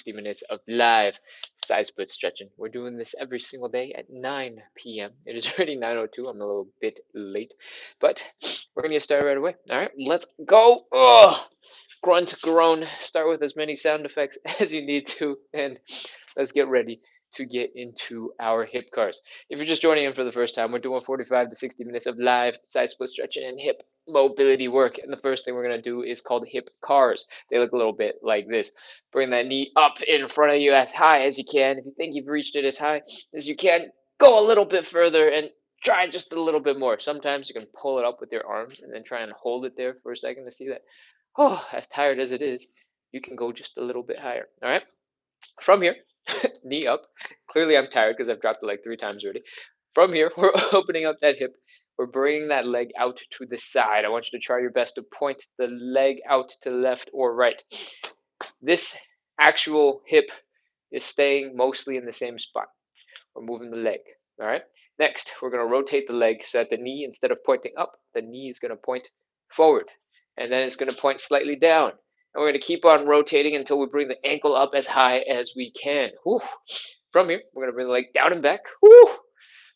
60 minutes of live side split stretching. We're doing this every single day at 9 p.m. It is already 9:02. I'm a little bit late, but we're gonna get started right away. All right, let's go. Ugh. Grunt, groan. Start with as many sound effects as you need to, and let's get ready to get into our hip cars. If you're just joining in for the first time, we're doing 45 to 60 minutes of live side split stretching and hip mobility work. And the first thing we're going to do is called hip cars. They look a little bit like this. Bring that knee up in front of you as high as you can. If you think you've reached it as high as you can, go a little bit further and try just a little bit more. Sometimes you can pull it up with your arms and then try and hold it there for a second to see that. Oh, as tired as it is, you can go just a little bit higher. All right. From here, knee up. Clearly, I'm tired because I've dropped the leg 3 times already. From here, we're opening up that hip. We're bringing that leg out to the side. I want you to try your best to point the leg out to left or right. This actual hip is staying mostly in the same spot. We're moving the leg. All right. Next, we're going to rotate the leg so that the knee, instead of pointing up, the knee is going to point forward. And then it's going to point slightly down. And we're going to keep on rotating until we bring the ankle up as high as we can. Whew. From here, we're going to bring the leg down and back. Whew.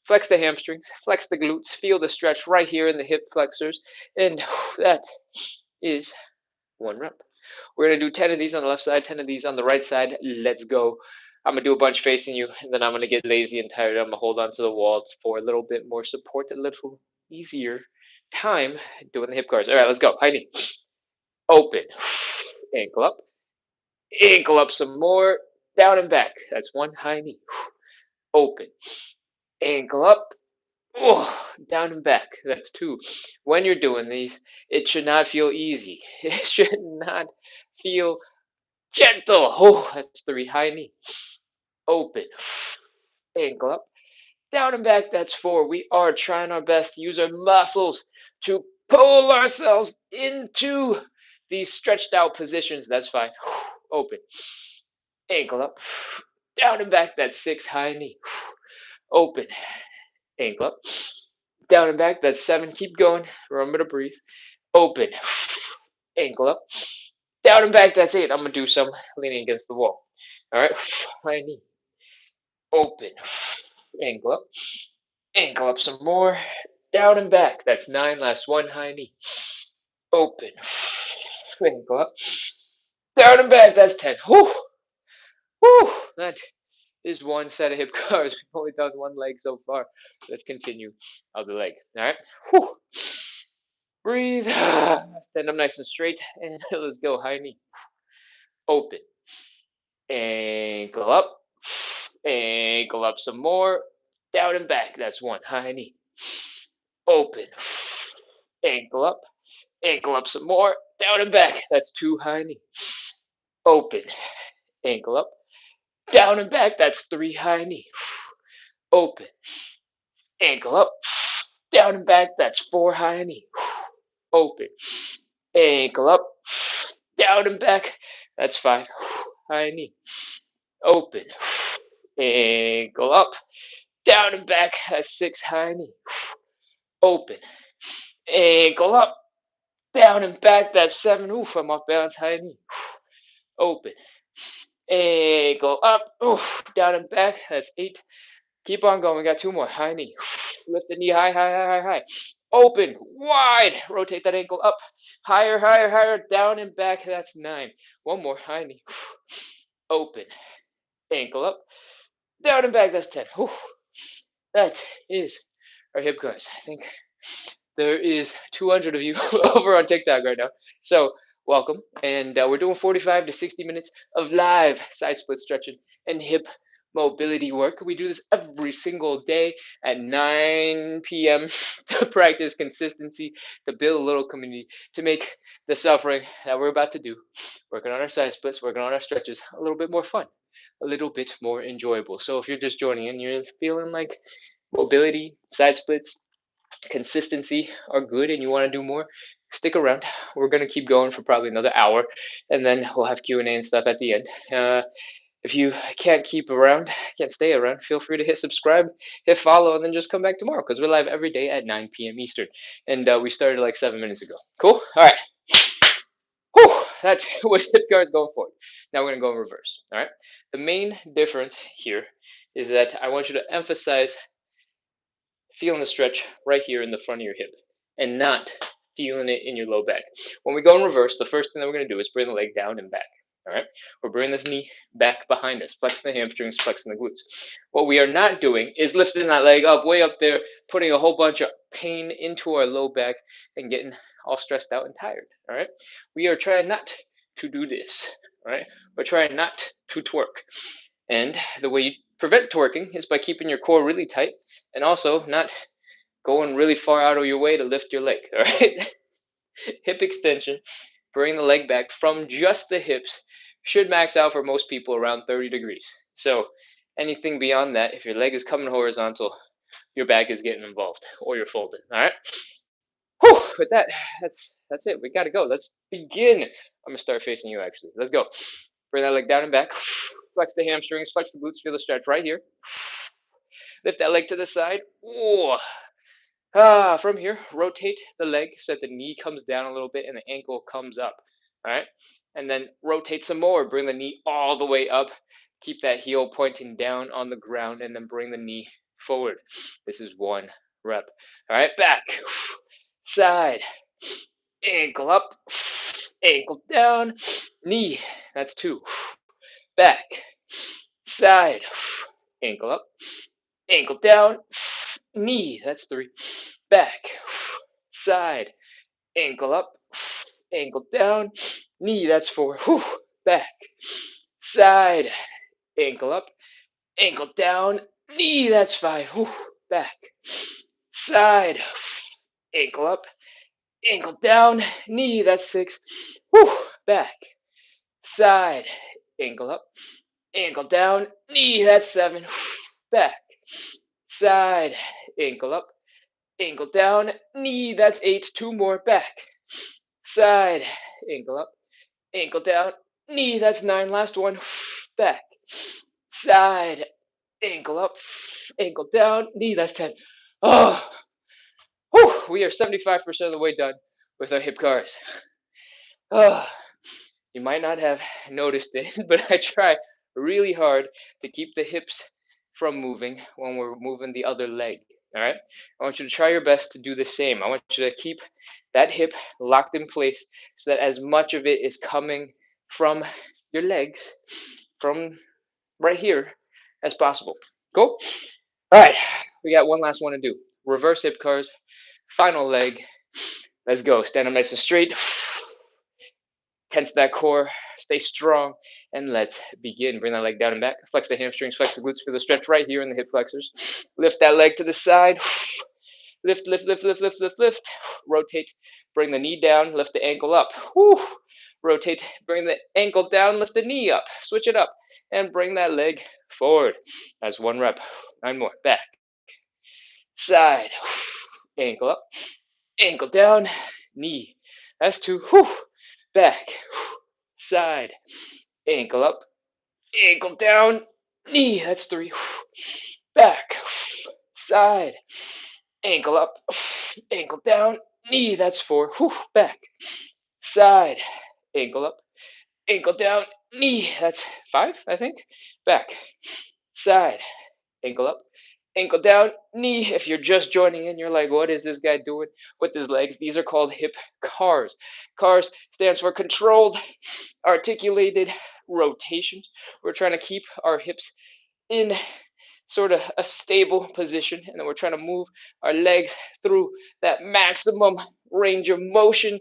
Flex the hamstrings, flex the glutes, feel the stretch right here in the hip flexors. And that is 1 rep. We're going to do 10 of these on the left side, 10 of these on the right side. Let's go. I'm going to do a bunch facing you, and then I'm going to get lazy and tired. I'm going to hold on to the wall for a little bit more support, a little easier time doing the hip cars. All right, let's go. High knee. Open. Ankle up some more. Down and back. That's 1 high knee. Open. Ankle up. Oh, down and back. That's 2. When you're doing these, it should not feel easy. It should not feel gentle. Oh, that's 3 high knee. Open. Ankle up. Down and back. That's 4. We are trying our best to use our muscles to pull ourselves into these stretched out positions. That's 5. Open. Ankle up. Down and back. That's 6 high knee. Open. Ankle up. Down and back. That's 7. Keep going. Remember to breathe. Open. Ankle up. Down and back. That's 8. I'm going to do some leaning against the wall. All right. High knee. Open. Ankle up. Ankle up some more. Down and back. That's 9. Last 1 high knee. Open. Ankle up. Down and back. That's 10. Whew. Whew. That is 1 set of hip cars. We've only done 1 leg so far. Let's continue other leg. All right. Whew. Breathe. Stand up nice and straight. And let's go. High knee. Open. Ankle up. Ankle up some more. Down and back. That's 1 high knee. Open. Ankle up. Ankle up some more. Down and back. That's 2 high knee. Open. Ankle up. Down and back. That's 3 high knee. Open. Ankle up. Down and back. That's 4 high knee. Open. Ankle up. Down and back. That's 5 high knee. Open. Ankle up. Down and back. That's 6 high knee. Open. Ankle up. Down and back. That's 7. Oof, I'm off balance. High knee. Open. Ankle up. Oof, down and back. That's 8. Keep on going. We got 2 more. High knee. Lift the knee high, high, high, high, high. Open. Wide. Rotate that ankle up. Higher, higher, higher. Down and back. That's 9. 1 more. High knee. Open. Ankle up. Down and back. That's 10. Whew. That is our hip cars. I think there is 200 of you over on TikTok right now. So welcome. And we're doing 45 to 60 minutes of live side split stretching and hip mobility work. We do this every single day at 9 p.m. to practice consistency, to build a little community, to make the suffering that we're about to do, working on our side splits, working on our stretches, a little bit more fun, a little bit more enjoyable. So if you're just joining in, you're feeling like mobility, side splits, consistency are good and you want to do more, stick around. We're going to keep going for probably another hour, and then we'll have Q&A and stuff at the end. If you can't stay around, feel free to hit subscribe, hit follow, and then just come back tomorrow because we're live every day at 9 p.m. Eastern. And we started like 7 minutes ago. Cool? All right. Whew, that's what hip guards going forward. Now we're going to go in reverse. All right. The main difference here is that I want you to emphasize feeling the stretch right here in the front of your hip and not feeling it in your low back. When we go in reverse, the first thing that we're going to do is bring the leg down and back. All right. We're bringing this knee back behind us, flexing the hamstrings, flexing the glutes. What we are not doing is lifting that leg up, way up there, putting a whole bunch of pain into our low back and getting all stressed out and tired. All right. We are trying not to do this. All right. We're trying not to twerk. And the way you prevent twerking is by keeping your core really tight and also not going really far out of your way to lift your leg. All right. Hip extension, bring the leg back from just the hips, should max out for most people around 30 degrees. So anything beyond that, if your leg is coming horizontal, your back is getting involved or you're folded. All right. Whew, with that, that's it. We gotta go. Let's begin. I'm gonna start facing you actually. Let's go. Bring that leg down and back. Flex the hamstrings, flex the glutes, feel the stretch right here. Lift that leg to the side. Ooh. From here, rotate the leg so that the knee comes down a little bit and the ankle comes up. All right. And then rotate some more. Bring the knee all the way up. Keep that heel pointing down on the ground and then bring the knee forward. This is one rep. All right. Back. Side. Ankle up. Ankle down. Knee. That's two. Back. Side. Ankle up. Ankle down. Knee. That's three. Back. Side. Ankle up. Ankle down. Knee. That's four. Back. Side. Ankle up. Ankle down. Knee. That's five. Back. Side. Ankle up. Ankle down. Knee. That's six. Back. Side. Ankle up. Ankle down. Knee. That's seven. Back. Side. Ankle up. Ankle down. Knee. That's eight. Two more. Back. Side. Ankle up. Ankle down. Knee. That's nine. Last one. Back. Side. Ankle up. Ankle down. Knee. That's 10. Oh, we are 75% of the way done with our hip cars. Oh, you might not have noticed it, but I try really hard to keep the hips from moving when we're moving the other leg. All right. I want you to try your best to do the same. I want you to keep that hip locked in place so that as much of it is coming from your legs, from right here, as possible. Cool? All right. We got one last one to do. Reverse hip cars. Final leg. Let's go. Stand up nice and straight. Tense that core. Stay strong. And let's begin. Bring that leg down and back. Flex the hamstrings. Flex the glutes. Feel the stretch right here in the hip flexors. Lift that leg to the side. Lift, lift, lift, lift, lift, lift, lift. Rotate. Bring the knee down. Lift the ankle up. Rotate. Bring the ankle down. Lift the knee up. Switch it up. And bring that leg forward. That's one rep. 9 more. Back. Side. Ankle up. Ankle down. Knee. That's 2. Back. Side. Ankle up. Ankle down. Knee. That's 3. Back. Side. Ankle up. Ankle down. Knee. That's 4. Back. Side. Ankle up. Ankle down. Knee. That's 5, I think. Back. Side. Ankle up. Ankle down. Knee. If you're just joining in, you're like, what is this guy doing with his legs? These are called hip cars. Cars stands for controlled, articulated rotations. We're trying to keep our hips in sort of a stable position, and then we're trying to move our legs through that maximum range of motion,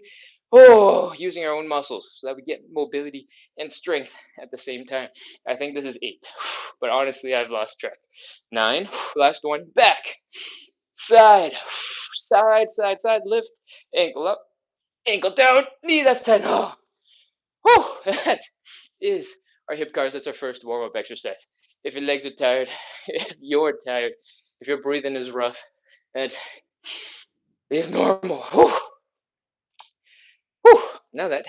using our own muscles so that we get mobility and strength at the same time. I think this is 8, but honestly I've lost track. 9, last one. Back, side, side, side, side. Lift, ankle up, ankle down, knee. That's 10. That is our hip cars. That's our first warm-up exercise. If your legs are tired, if you're tired, if your breathing is rough, that is normal. Now that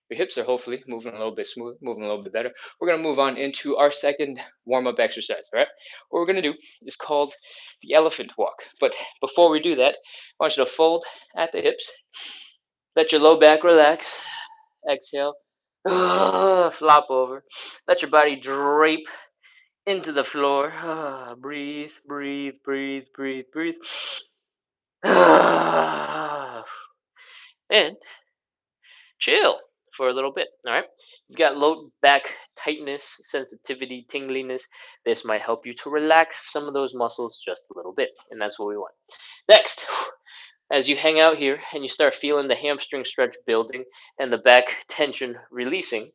your hips are hopefully moving a little bit smooth, moving a little bit better, we're going to move on into our second warm-up exercise. All right. What we're going to do is called the elephant walk. But before we do that, I want you to fold at the hips. Let your low back relax. Exhale. Flop over. Let your body drape into the floor. Breathe, breathe, breathe, breathe, breathe. And chill for a little bit. All right. You've got low back tightness, sensitivity, tingliness. This might help you to relax some of those muscles just a little bit. And that's what we want. Next, as you hang out here and you start feeling the hamstring stretch building and the back tension releasing,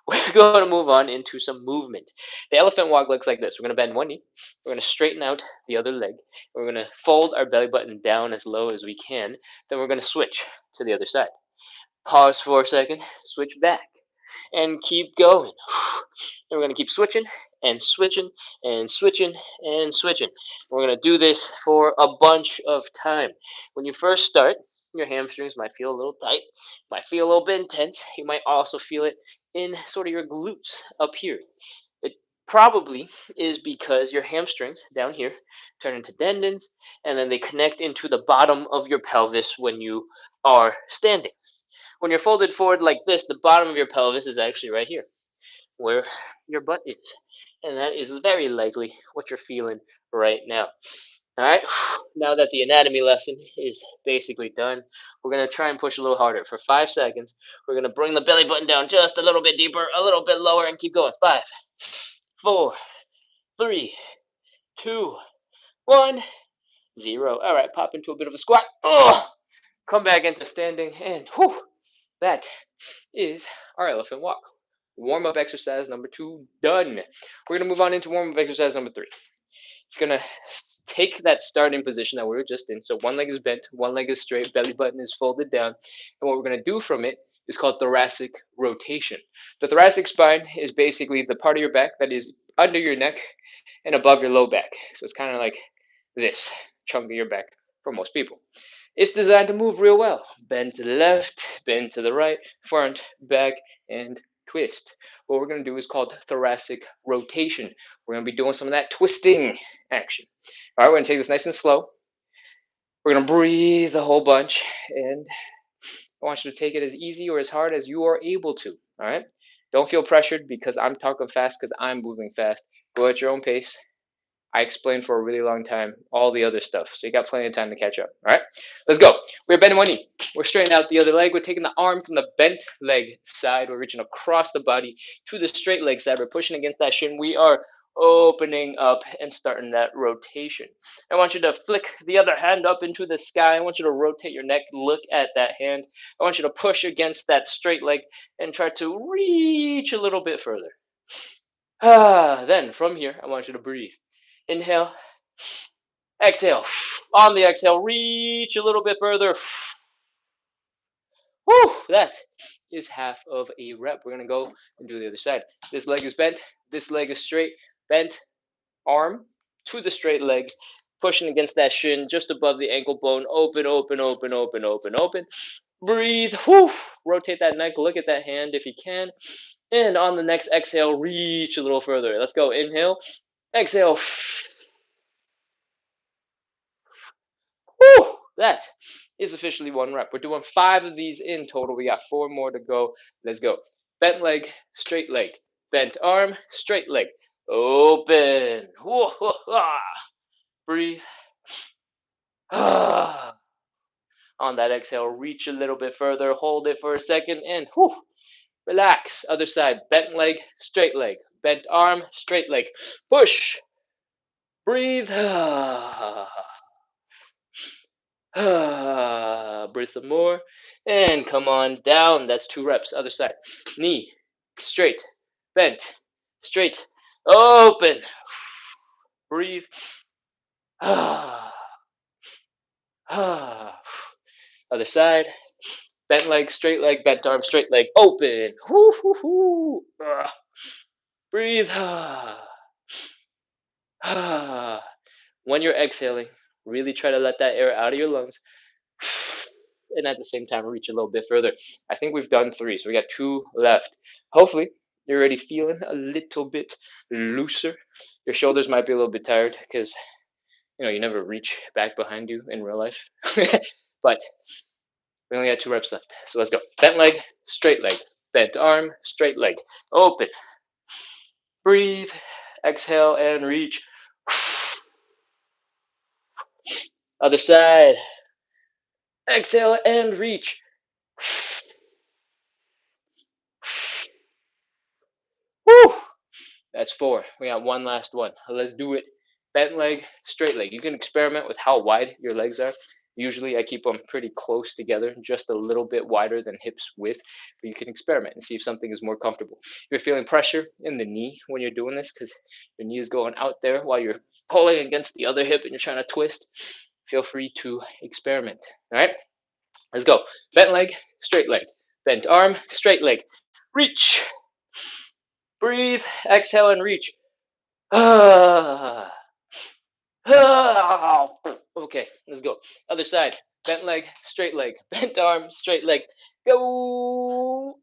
we're going to move on into some movement. The elephant walk looks like this. We're going to bend one knee. We're going to straighten out the other leg. We're going to fold our belly button down as low as we can. Then we're going to switch to the other side. Pause for a second, switch back, and keep going. And we're going to keep switching and switching and switching and switching. We're going to do this for a bunch of time. When you first start, your hamstrings might feel a little tight, might feel a little bit intense. You might also feel it in sort of your glutes up here. It probably is because your hamstrings down here turn into tendons and then they connect into the bottom of your pelvis when you are standing. When you're folded forward like this, the bottom of your pelvis is actually right here, where your butt is. And that is very likely what you're feeling right now. All right, now that the anatomy lesson is basically done, we're going to try and push a little harder. For 5 seconds, we're going to bring the belly button down just a little bit deeper, a little bit lower, and keep going. 5, 4, 3, 2, 1, 0. All right, pop into a bit of a squat. Oh, come back into standing, and whew, that is our elephant walk. Warm up exercise number 2 done. We're going to move on into warm up exercise number 3. You're going to take that starting position that we were just in. So one leg is bent, one leg is straight, belly button is folded down. And what we're going to do from it is called thoracic rotation. The thoracic spine is basically the part of your back that is under your neck and above your low back. So it's kind of like this chunk of your back for most people. It's designed to move real well. Bend to the left, bend to the right, front, back, and twist. What we're going to do is called thoracic rotation. We're going to be doing some of that twisting action. All right, we're going to take this nice and slow. We're going to breathe a whole bunch, and I want you to take it as easy or as hard as you are able to. All right? Don't feel pressured because I'm talking fast because I'm moving fast. Go at your own pace. I explained for a really long time all the other stuff, so you got plenty of time to catch up. All right, let's go. We're bending one knee. We're straightening out the other leg. We're taking the arm from the bent leg side. We're reaching across the body to the straight leg side. We're pushing against that shin. We are opening up and starting that rotation. I want you to flick the other hand up into the sky. I want you to rotate your neck. Look at that hand. I want you to push against that straight leg and try to reach a little bit further. Then from here, I want you to breathe. Inhale, exhale. On the exhale, reach a little bit further. Whew, that is half of a rep. We're going to go and do the other side. This leg is bent. This leg is straight. Bent arm to the straight leg. Pushing against that shin just above the ankle bone. Open, open, open, open, open, open. Breathe. Whew. Rotate that neck. Look at that hand if you can. And on the next exhale, reach a little further. Let's go. Inhale. Exhale. Whew, that is officially 1 rep. We're doing 5 of these in total. We got 4 more to go. Let's go. Bent leg, straight leg. Bent arm, straight leg. Open. Breathe. On that exhale, reach a little bit further. Hold it for a second and relax. Other side. Bent leg, straight leg. Bent arm, straight leg. Push. Breathe. Breathe some more. And come on down. That's 2 reps. Other side. Knee. Straight. Bent. Straight. Open. Breathe. Other side. Bent leg, straight leg, bent arm, straight leg. Open. Breathe. When you're exhaling, really try to let that air out of your lungs. And at the same time, reach a little bit further. I think we've done 3, so we got 2 left. Hopefully, you're already feeling a little bit looser. Your shoulders might be a little bit tired because you never reach back behind you in real life. But we only got 2 reps left, so let's go. Bent leg, straight leg. bent arm, straight leg. Open. Breathe. Exhale and reach. Other side. Exhale and reach. Woo! That's 4. We got one last one. Let's do it. Bent leg, straight leg. You can experiment with how wide your legs are. Usually I keep them pretty close together, just a little bit wider than hips width, but you can experiment and see if something is more comfortable. If you're feeling pressure in the knee when you're doing this, because your knee is going out there while you're pulling against the other hip and you're trying to twist, feel free to experiment. All right, let's go. Bent leg, straight leg. Bent arm, straight leg. Reach. Breathe. Exhale and reach. Ah. Ah. Okay, let's go. Other side. Bent leg, straight leg. Bent arm, straight leg. Go.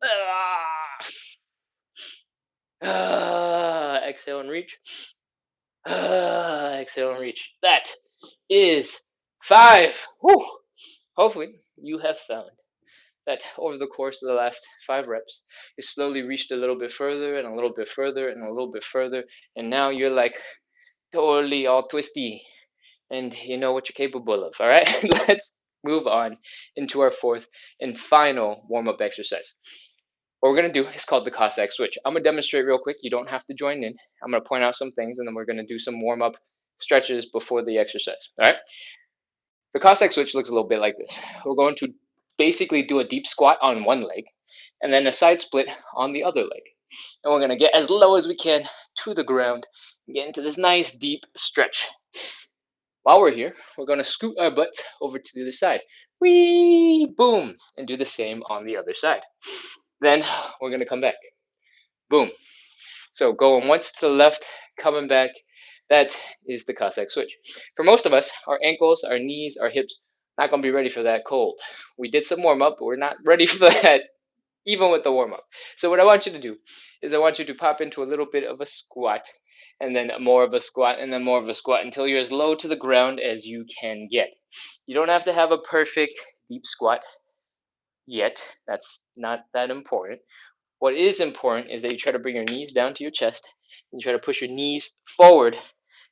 Exhale and reach. Exhale and reach. That is 5. Whew. Hopefully, you have found that over the course of the last 5 reps, you slowly reached a little bit further and a little bit further and a little bit further, and now you're like totally all twisty and you know what you're capable of. All right, let's move on into our 4th and final warm up exercise. What we're going to do is called the Cossack switch. I'm going to demonstrate real quick. You don't have to join in. I'm going to point out some things and then we're going to do some warm up stretches before the exercise. All right, the Cossack switch looks a little bit like this. We're going to basically do a deep squat on one leg and then a side split on the other leg. And we're going to get as low as we can to the ground, get into this nice deep stretch. While we're here, we're going to scoot our butts over to the other side. Whee! Boom! And do the same on the other side. Then we're going to come back. Boom. So going once to the left, coming back. That is the Cossack switch. For most of us, our ankles, our knees, our hips, not going to be ready for that cold. We did some warm up, but we're not ready for that even with the warm up. So what I want you to do is I want you to pop into a little bit of a squat and then more of a squat and then more of a squat until you're as low to the ground as you can get. You don't have to have a perfect deep squat yet. That's not that important. What is important is that you try to bring your knees down to your chest and you try to push your knees forward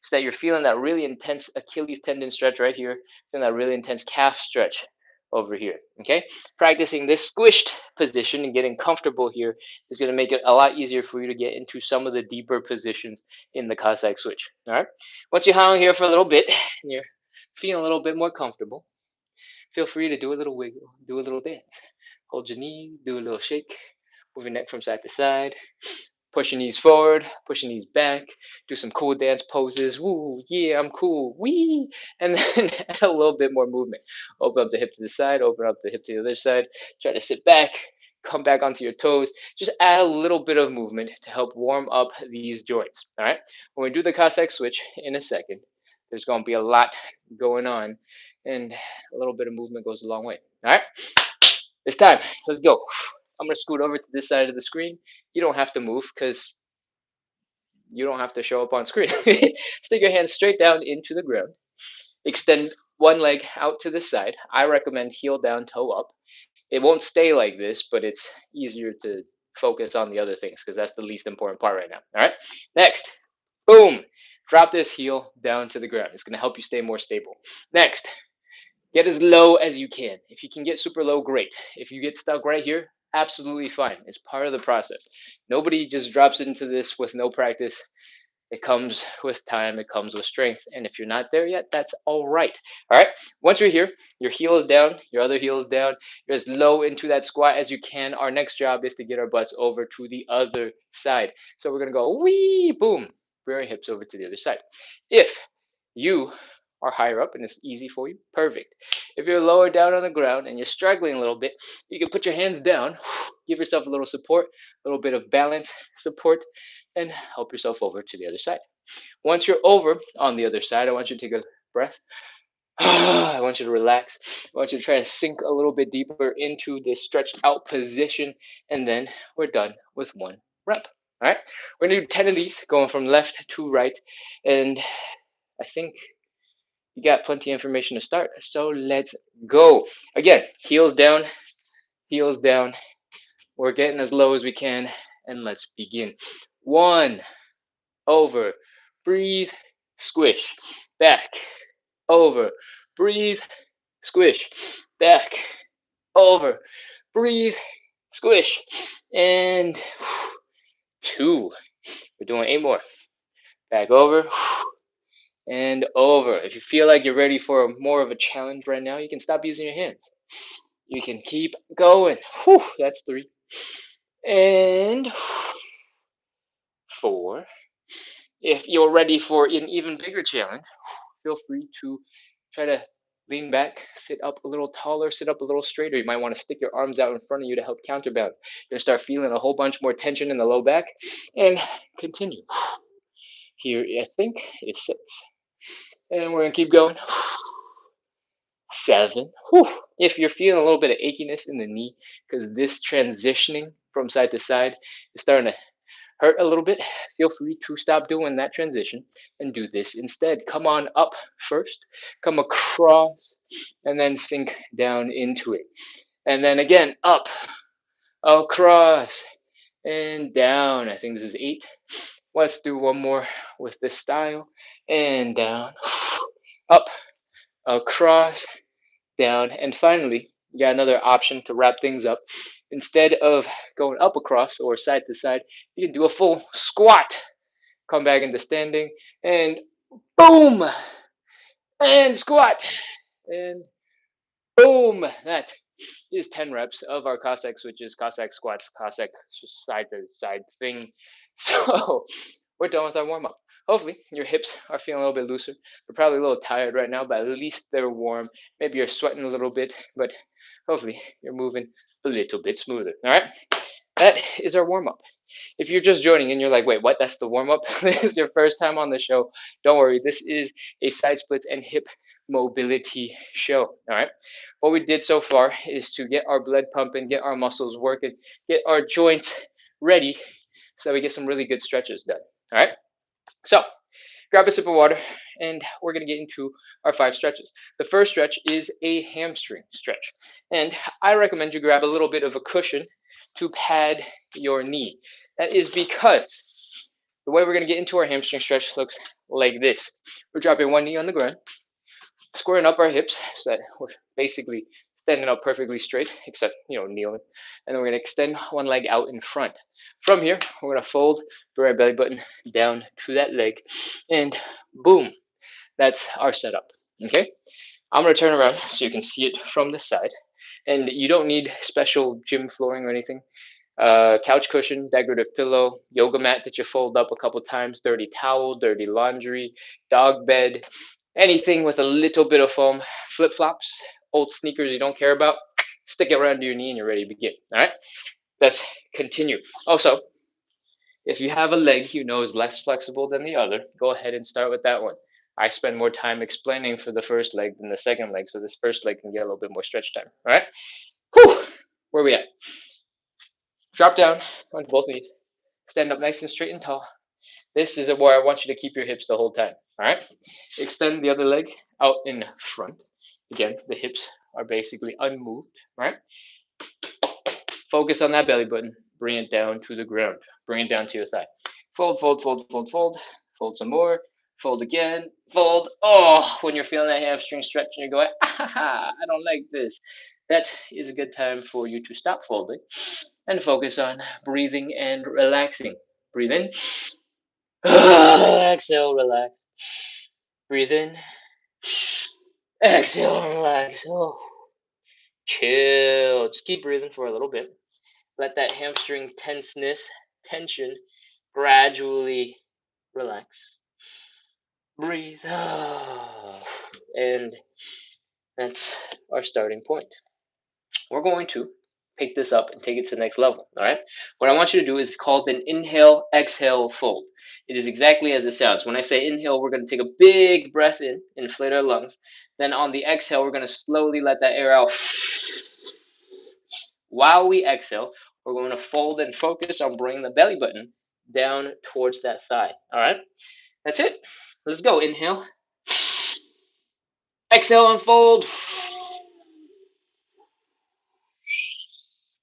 so that you're feeling that really intense Achilles tendon stretch right here, feeling that really intense calf stretch over here. Okay, practicing this squished position and getting comfortable here is going to make it a lot easier for you to get into some of the deeper positions in the Cossack switch. All right, once you're hanging here for a little bit and you're feeling a little bit more comfortable, feel free to do a little wiggle, do a little dance. Hold your knee, do a little shake, move your neck from side to side, push your knees forward, push your knees back, do some cool dance poses. Woo, yeah, I'm cool. Wee! And then add a little bit more movement. Open up the hip to the side, open up the hip to the other side. Try to sit back, come back onto your toes. Just add a little bit of movement to help warm up these joints. All right. When we do the Cossack switch in a second, there's going to be a lot going on, and a little bit of movement goes a long way. All right. It's time. Let's go. I'm going to scoot over to this side of the screen. You don't have to move because you don't have to show up on screen. Stick your hands straight down into the ground. Extend one leg out to the side. I recommend heel down, toe up. It won't stay like this, but it's easier to focus on the other things because that's the least important part right now. All right. Next, boom. Drop this heel down to the ground. It's going to help you stay more stable. Next, get as low as you can. If you can get super low, great. If you get stuck right here, absolutely fine. It's part of the process. Nobody just drops into this with no practice. It comes with time, it comes with strength. And if you're not there yet, that's all right. All right. Once you're here, your heel is down, your other heel is down. You're as low into that squat as you can. Our next job is to get our butts over to the other side. So we're going to go wee, boom, bring our hips over to the other side. If you are higher up and it's easy for you, perfect. If you're lower down on the ground and you're struggling a little bit, you can put your hands down, give yourself a little support, a little bit of balance support, and help yourself over to the other side. Once you're over on the other side, I want you to take a breath. I want you to relax. I want you to try to sink a little bit deeper into this stretched out position, and then we're done with 1 rep. All right, we're gonna do 10 of these, going from left to right, and I think you got plenty of information to start. So let's go. Again, heels down, We're getting as low as we can, and let's begin. 1, over, breathe, squish, back, over, breathe, squish, back, over, breathe, squish, and 2. We're doing 8 more. Back over, and over. If you feel like you're ready for more of a challenge right now, you can stop using your hands. You can keep going. That's 3. And 4. If you're ready for an even bigger challenge, feel free to try to lean back, sit up a little taller, sit up a little straighter. You might want to stick your arms out in front of you to help counterbalance. You're going to start feeling a whole bunch more tension in the low back. And continue. Here, I think, is 6. And we're going to keep going. 7. If you're feeling a little bit of achiness in the knee, because this transitioning from side to side is starting to hurt a little bit, feel free to stop doing that transition and do this instead. Come on up first, come across, and then sink down into it. And then again, up, across, and down. I think this is 8. Let's do one more with this style. And down, up, across, down, and finally, you got another option to wrap things up. Instead of going up across or side to side, you can do a full squat. Come back into standing, and boom, and squat, and boom. That is 10 reps of our Cossack switches, Cossack squats, Cossack side to side thing. So we're done with our warm up. Hopefully your hips are feeling a little bit looser. They're probably a little tired right now, but at least they're warm. Maybe you're sweating a little bit, but hopefully you're moving a little bit smoother. All right, that is our warm up. If you're just joining and you're like, wait, what? That's the warm up? This is your first time on the show. Don't worry, this is a side splits and hip mobility show. All right. What we did so far is to get our blood pumping, get our muscles working, get our joints ready so that we get some really good stretches done. All right. So grab a sip of water and we're going to get into our 5 stretches. The first stretch is a hamstring stretch. And I recommend you grab a little bit of a cushion to pad your knee. That is because the way we're going to get into our hamstring stretch looks like this. We're dropping one knee on the ground, squaring up our hips so that we're basically standing up perfectly straight, except, kneeling. And then we're going to extend one leg out in front. From here, we're going to fold, bring our belly button down to that leg, and boom, that's our setup. Okay? I'm going to turn around so you can see it from the side. And you don't need special gym flooring or anything. Couch cushion, decorative pillow, yoga mat that you fold up a couple times, dirty towel, dirty laundry, dog bed, anything with a little bit of foam, flip flops, old sneakers you don't care about, stick it around your knee and you're ready to begin. All right, let's continue. Also, if you have a leg you know is less flexible than the other, go ahead and start with that one. I spend more time explaining for the first leg than the second leg, so this first leg can get a little bit more stretch time. All right, whew, where we at? Drop down on both knees. Stand up nice and straight and tall. This is where I want you to keep your hips the whole time. All right? Extend the other leg out in front. Again, the hips are basically unmoved. Right? Focus on that belly button. Bring it down to the ground. Bring it down to your thigh. Fold, fold, fold, fold, fold. Fold some more. Fold again. Fold. Oh, when you're feeling that hamstring stretch and you're going, I don't like this. That is a good time for you to stop folding and focus on breathing and relaxing. Breathe in. Exhale, relax. Breathe in. Exhale, relax. Oh, chill. Just keep breathing for a little bit. Let that hamstring tension gradually relax. Breathe. And that's our starting point. We're going to pick this up and take it to the next level. All right. What I want you to do is called an inhale, exhale, fold. It is exactly as it sounds. When I say inhale, we're going to take a big breath in, inflate our lungs. Then on the exhale, we're going to slowly let that air out. While we exhale, we're going to fold and focus on bringing the belly button down towards that thigh. All right. That's it. Let's go. Inhale. Exhale and fold.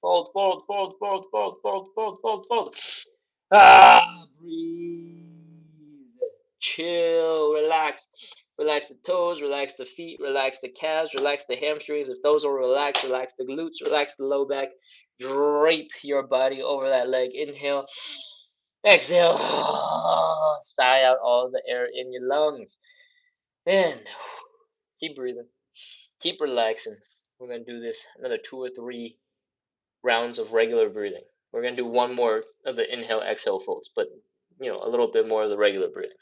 Fold, fold, fold, fold, fold, fold, fold, fold, fold. Breathe. Chill, relax. Relax the toes, relax the feet, relax the calves, relax the hamstrings. If those are relaxed, relax the glutes, relax the low back. Drape your body over that leg. Inhale, exhale. Sigh out all the air in your lungs. And keep breathing. Keep relaxing. We're going to do this another 2 or 3 rounds of regular breathing. We're going to do one more of the inhale exhale folds, but a little bit more of the regular breathing.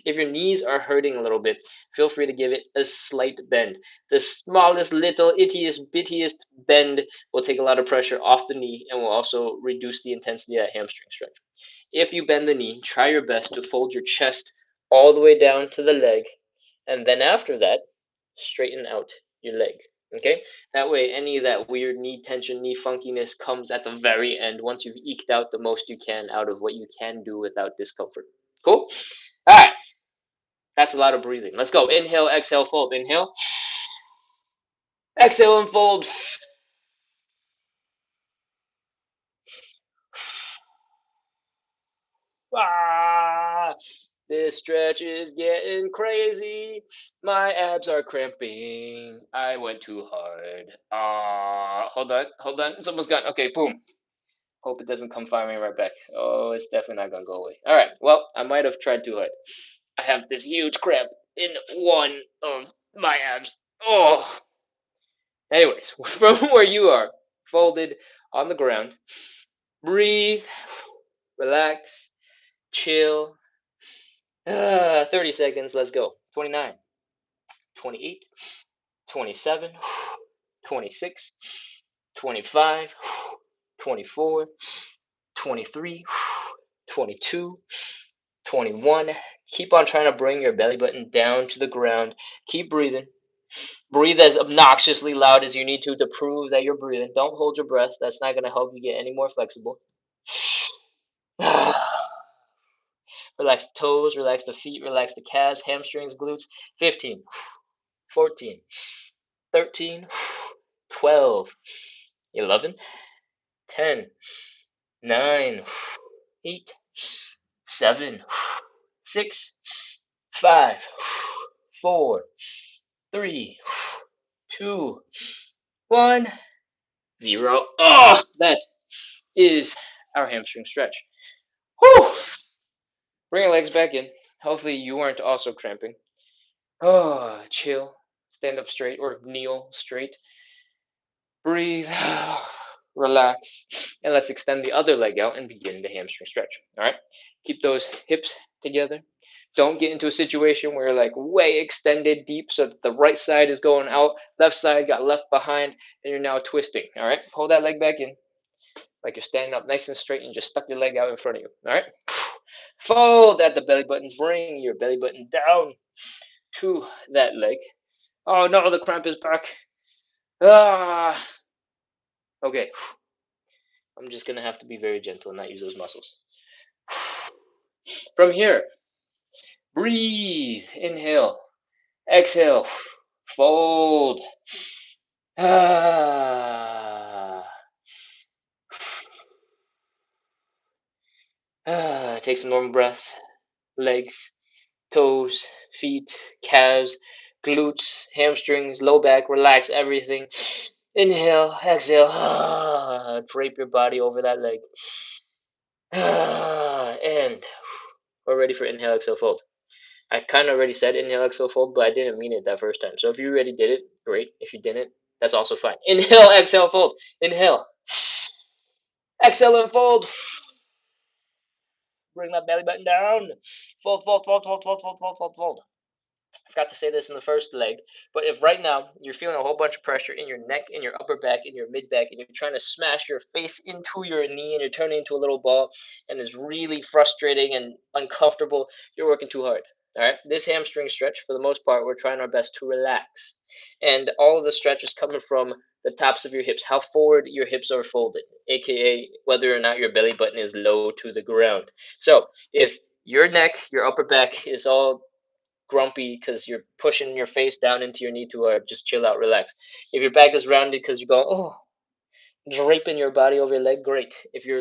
If your knees are hurting a little bit, feel free to give it a slight bend. The smallest, little, ittiest, bittiest bend will take a lot of pressure off the knee and will also reduce the intensity of that hamstring stretch. If you bend the knee, try your best to fold your chest all the way down to the leg, and then after that, straighten out your leg. Okay? That way, any of that weird knee tension, knee funkiness comes at the very end once you've eked out the most you can out of what you can do without discomfort. Cool? All right. That's a lot of breathing. Let's go. Inhale, exhale, fold. Inhale. Exhale and fold. Ah, this stretch is getting crazy. My abs are cramping. I went too hard. Hold on, hold on. It's almost gone. Okay, boom. Hope it doesn't come firing right back. Oh, it's definitely not gonna go away. All right. Well, I might have tried too hard. I have this huge cramp in one of my abs. Oh. Anyways, from where you are, folded on the ground, breathe, relax, chill. 30 seconds. Let's go. 29, 28, 27, 26, 25, 24, 23, 22, 21. Keep on trying to bring your belly button down to the ground. Keep breathing. Breathe as obnoxiously loud as you need to prove that you're breathing. Don't hold your breath. That's not going to help you get any more flexible. Relax the toes, relax the feet, relax the calves, hamstrings, glutes. 15, 14, 13, 12, 11, 10, 9, 8, 7, 6, 5, 4, 3, 2, 1, 0. Oh, that is our hamstring stretch. Whew. Bring your legs back in. Hopefully you aren't also cramping. Oh, chill. Stand up straight or kneel straight. Breathe. Relax. And let's extend the other leg out and begin the hamstring stretch. All right? Keep those hips together. Don't get into a situation where you're like way extended deep so that the right side is going out, left side got left behind, and you're now twisting. All right? Pull that leg back in like you're standing up nice and straight and just stuck your leg out in front of you. All right? Fold at the belly button. Bring your belly button down to that leg. Oh no, the cramp is back. Ah. Okay. I'm just gonna have to be very gentle and not use those muscles. From here, breathe. Inhale. Exhale. Fold. Ah. Take some normal breaths. Legs, toes, feet, calves, glutes, hamstrings, low back. Relax everything. Inhale, exhale. Drape your body over that leg. And we're ready for inhale, exhale, fold. I kind of already said inhale, exhale, fold, but I didn't mean it that first time. So if you already did it, great. If you didn't, that's also fine. Inhale, exhale, fold. Inhale. Exhale and fold. Bring that belly button down. Fold, fold, fold, fold, fold, fold, fold, fold, fold. I forgot to say this in the first leg, but if right now you're feeling a whole bunch of pressure in your neck, in your upper back, in your mid back, and you're trying to smash your face into your knee and you're turning into a little ball and it's really frustrating and uncomfortable, you're working too hard. All right, this hamstring stretch, for the most part, we're trying our best to relax. And all of the stretch is coming from the tops of your hips, how forward your hips are folded, aka whether or not your belly button is low to the ground. So if your neck, your upper back is all grumpy because you're pushing your face down into your knee to just chill out, relax. If your back is rounded because you go, oh, draping your body over your leg, great. If your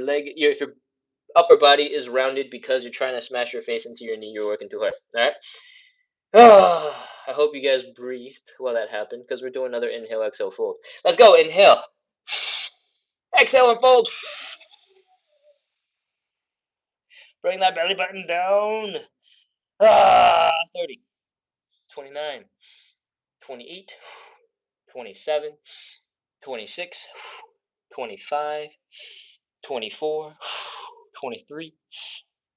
upper body is rounded because you're trying to smash your face into your knee, you're working too hard. All right. I hope you guys breathed while that happened because we're doing another inhale, exhale, fold. Let's go. Inhale. Exhale and fold. Bring that belly button down. 30, 29, 28, 27, 26, 25, 24, 23,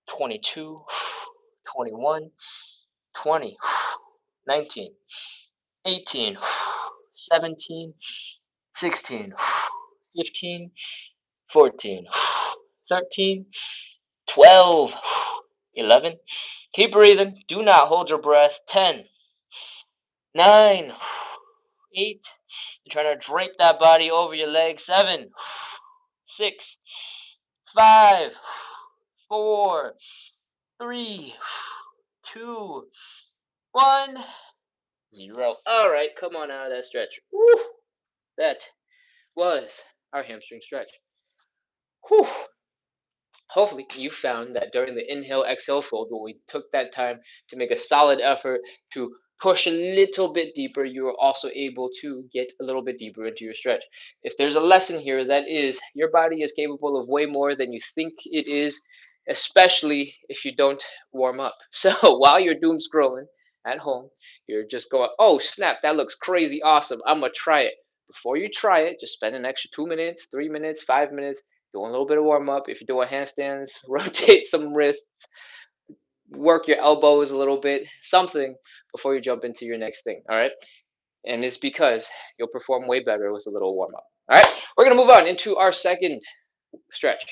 22, 21, 20, 19, 18, 17, 16, 15, 14, 13, 12, 11. Keep breathing. Do not hold your breath. 10, 9, 8. You're trying to drape that body over your legs. 7, 6, 5, 4, 3, 2, 1, 0. All right, come on out of that stretch. Woo! That was our hamstring stretch. Whew. Hopefully, you found that during the inhale exhale fold, when we took that time to make a solid effort to push a little bit deeper, you were also able to get a little bit deeper into your stretch. If there's a lesson here, that is your body is capable of way more than you think it is, especially if you don't warm up. So while you're doom scrolling at home, you're just going, oh snap, that looks crazy awesome. I'm gonna try it. Before you try it, just spend an extra 2 minutes, 3 minutes, 5 minutes doing a little bit of warm up. If you're doing handstands, rotate some wrists, work your elbows a little bit, something before you jump into your next thing. All right. And it's because you'll perform way better with a little warm up. All right. We're going to move on into our second stretch.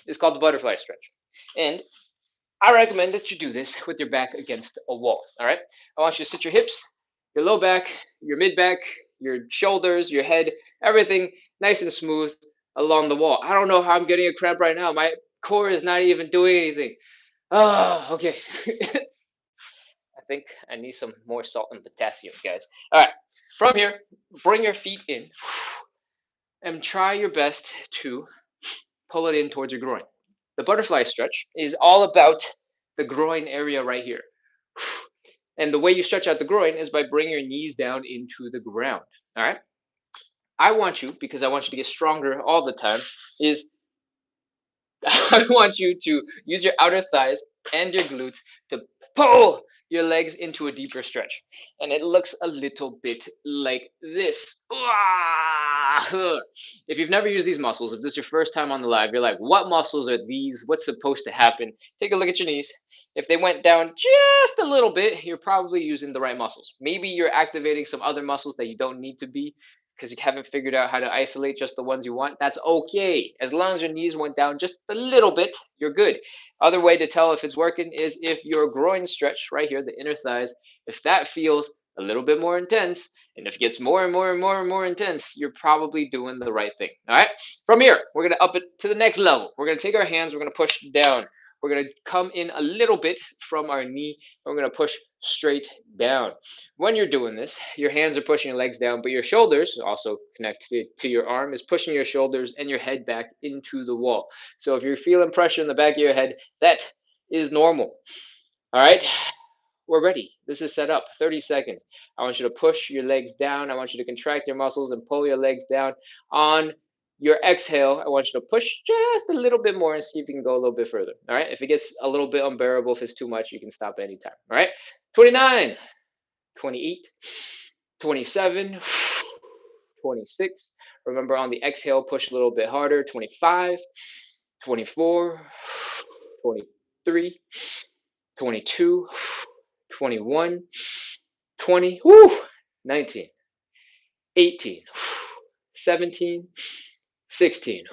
It's called the butterfly stretch. And I recommend that you do this with your back against a wall. All right. I want you to sit your hips, your low back, your mid back, your shoulders, your head, everything nice and smooth along the wall. I don't know how I'm getting a cramp right now. My core is not even doing anything. Oh, okay. I think I need some more salt and potassium, guys. All right. From here, bring your feet in and try your best to pull it in towards your groin. The butterfly stretch is all about the groin area right here. And the way you stretch out the groin is by bringing your knees down into the ground. All right. I want you, because I want you to get stronger all the time, is I want you to use your outer thighs and your glutes to pull your legs into a deeper stretch. And it looks a little bit like this. If you've never used these muscles, if this is your first time on the live, you're like, what muscles are these? What's supposed to happen? Take a look at your knees. If they went down just a little bit, you're probably using the right muscles. Maybe you're activating some other muscles that you don't need to be because you haven't figured out how to isolate just the ones you want. That's okay. As long as your knees went down just a little bit, you're good. Other way to tell if it's working is if your groin stretch right here, the inner thighs, if that feels a little bit more intense, and if it gets more and more and more and more intense, you're probably doing the right thing. All right. From here, we're going to up it to the next level. We're going to take our hands, we're going to push down. We're going to come in a little bit from our knee. And we're going to push straight down. When you're doing this, your hands are pushing your legs down, but your shoulders, also connected to your arm, is pushing your shoulders and your head back into the wall. So if you're feeling pressure in the back of your head, that is normal. All right, we're ready. This is set up. 30 seconds. I want you to push your legs down. I want you to contract your muscles and pull your legs down. On your exhale, I want you to push just a little bit more and see if you can go a little bit further. All right, if it gets a little bit unbearable, if it's too much, you can stop anytime. All right, 29. 28, 27, 26. Remember on the exhale, push a little bit harder. 25, 24, 23, 22, 21, 20, 19, 18, 17, 16,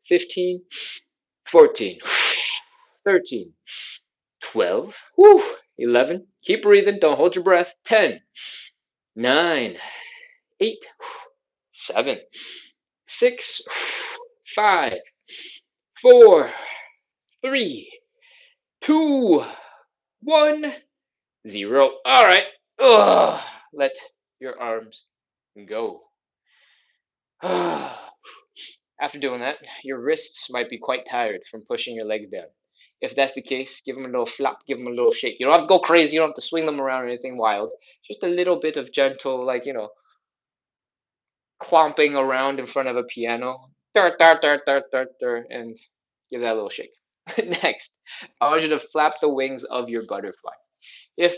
15, 14, 13, 12, 11. Keep breathing. Don't hold your breath. 10, 9, 8, 7, 6, 5, 4, 3, 2, 1, 0. All right. Let your arms go. After doing that, your wrists might be quite tired from pushing your legs down. If that's the case, give them a little flop, give them a little shake. You don't have to go crazy, you don't have to swing them around or anything wild. Just a little bit of gentle, like, clomping around in front of a piano. Dur, dur, dur, dur, dur, dur, and give that a little shake. Next, I want you to flap the wings of your butterfly. If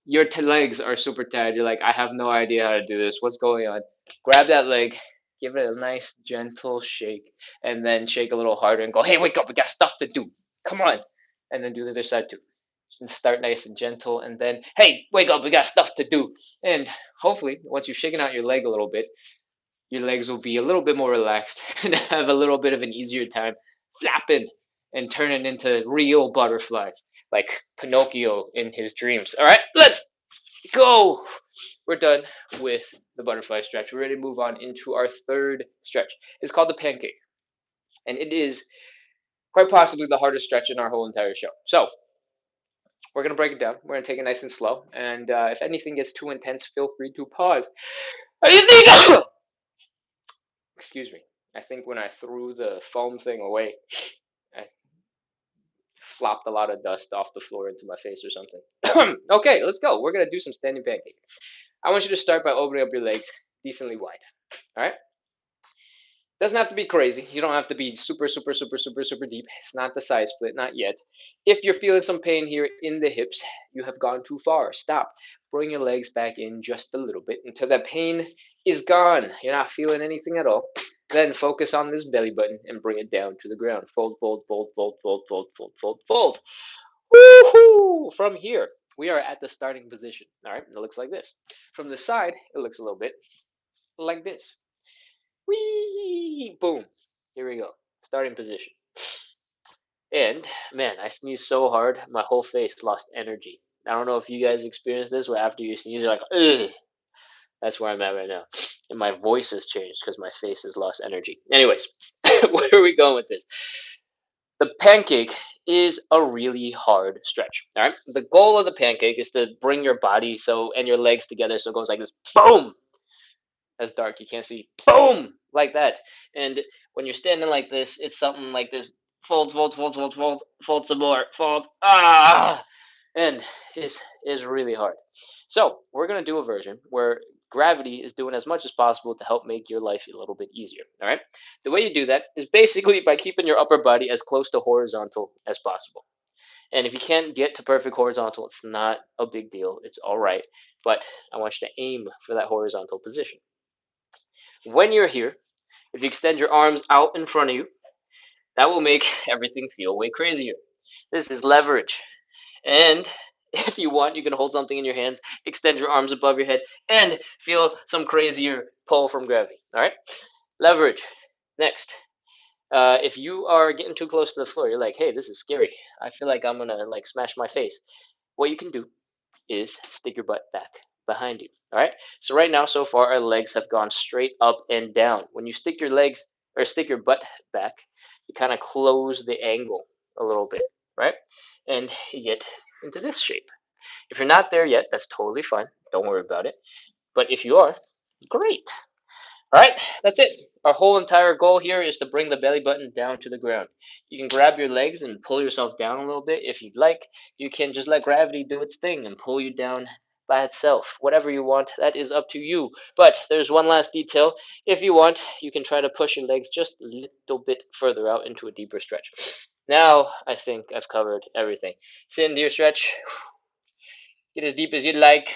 your legs are super tired, you're like, I have no idea how to do this. What's going on? Grab that leg, give it a nice gentle shake, and then shake a little harder and go, hey, wake up, we got stuff to do. Come on. And then do the other side too. And start nice and gentle, and then, hey, wake up, we got stuff to do. And hopefully, once you've shaken out your leg a little bit, your legs will be a little bit more relaxed and have a little bit of an easier time flapping and turning into real butterflies, like Pinocchio in his dreams. All right, let's go. We're done with the butterfly stretch. We're ready to move on into our third stretch. It's called the pancake, and it is quite possibly the hardest stretch in our whole entire show. So we're gonna break it down. We're gonna take it nice and slow, and if anything gets too intense, feel free to pause. How do you think? Excuse me. I think when I threw the foam thing away, I flopped a lot of dust off the floor into my face or something. Okay, let's go. We're gonna do some standing pancake. I want you to start by opening up your legs decently wide. All right. Doesn't have to be crazy. You don't have to be super, super, super, super, super deep. It's not the side split, not yet. If you're feeling some pain here in the hips, you have gone too far. Stop. Bring your legs back in just a little bit until that pain is gone. You're not feeling anything at all. Then focus on this belly button and bring it down to the ground. Fold, fold, fold, fold, fold, fold, fold, fold, fold. Woohoo! From here, we are at the starting position. All right, it looks like this. From the side, it looks a little bit like this. Whee! Boom. Here we go. Starting position. And man, I sneezed so hard, my whole face lost energy. I don't know if you guys experience this, where after you sneeze, you're like, ugh. That's where I'm at right now. And my voice has changed because my face has lost energy. Anyways, where are we going with this? The pancake is a really hard stretch. All right. The goal of the pancake is to bring your body and your legs together so it goes like this. Boom. That's dark. You can't see. Boom, like that. And when you're standing like this, it's something like this. Fold, fold, fold, fold, fold, fold some more. Fold. And is really hard. So we're gonna do a version where gravity is doing as much as possible to help make your life a little bit easier. All right. The way you do that is basically by keeping your upper body as close to horizontal as possible. And if you can't get to perfect horizontal, it's not a big deal. It's all right. But I want you to aim for that horizontal position. When you're here, if you extend your arms out in front of you, that will make everything feel way crazier. This is leverage. And if you want, you can hold something in your hands, extend your arms above your head, and feel some crazier pull from gravity. All right? Leverage. Next. If you are getting too close to the floor, you're like, hey, this is scary. I feel like I'm going to like smash my face. What you can do is stick your butt back behind you. All right. So right now, so far, our legs have gone straight up and down. When you stick your legs or stick your butt back, you kind of close the angle a little bit, right? And you get into this shape. If you're not there yet, that's totally fine. Don't worry about it. But if you are, great. All right, that's it. Our whole entire goal here is to bring the belly button down to the ground. You can grab your legs and pull yourself down a little bit if you'd like. You can just let gravity do its thing and pull you down by itself. Whatever you want, that is up to you. But there's one last detail. If you want, you can try to push your legs just a little bit further out into a deeper stretch. Now, I think I've covered everything. Sit into your stretch. Get as deep as you'd like.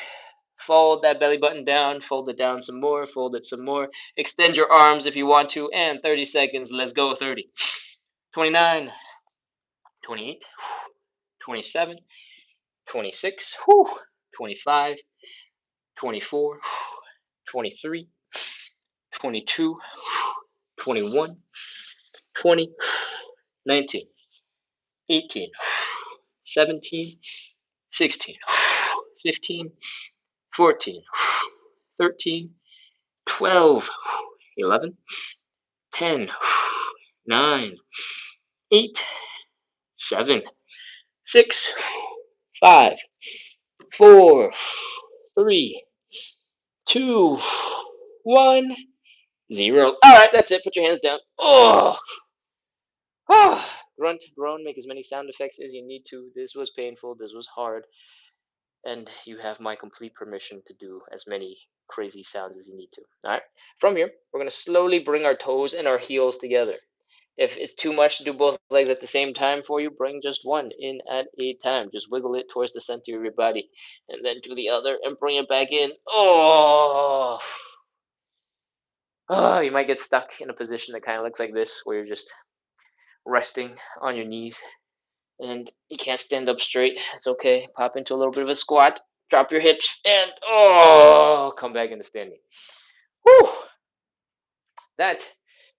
Fold that belly button down, fold it down some more, fold it some more. Extend your arms if you want to, and 30 seconds. Let's go. 30, 29, 28, 27, 26, 25, 24, 23, 22, 21, 20, 19, 18, 17, 16, 15, 14, 13, 12, 11, 10, 9, 8, 7, 6, 5, 4, 3, 2, 1. Zero. All right, that's it. Put your hands down. Oh, grunt, groan, make as many sound effects as you need to. This was painful. This was hard. And you have my complete permission to do as many crazy sounds as you need to. All right. From here, we're going to slowly bring our toes and our heels together. If it's too much to do both legs at the same time for you, bring just one in at a time. Just wiggle it towards the center of your body. And then do the other and bring it back in. Oh, oh, you might get stuck in a position that kind of looks like this, where you're just resting on your knees and you can't stand up straight. It's okay. Pop into a little bit of a squat, drop your hips, and oh, come back into standing. Whew! That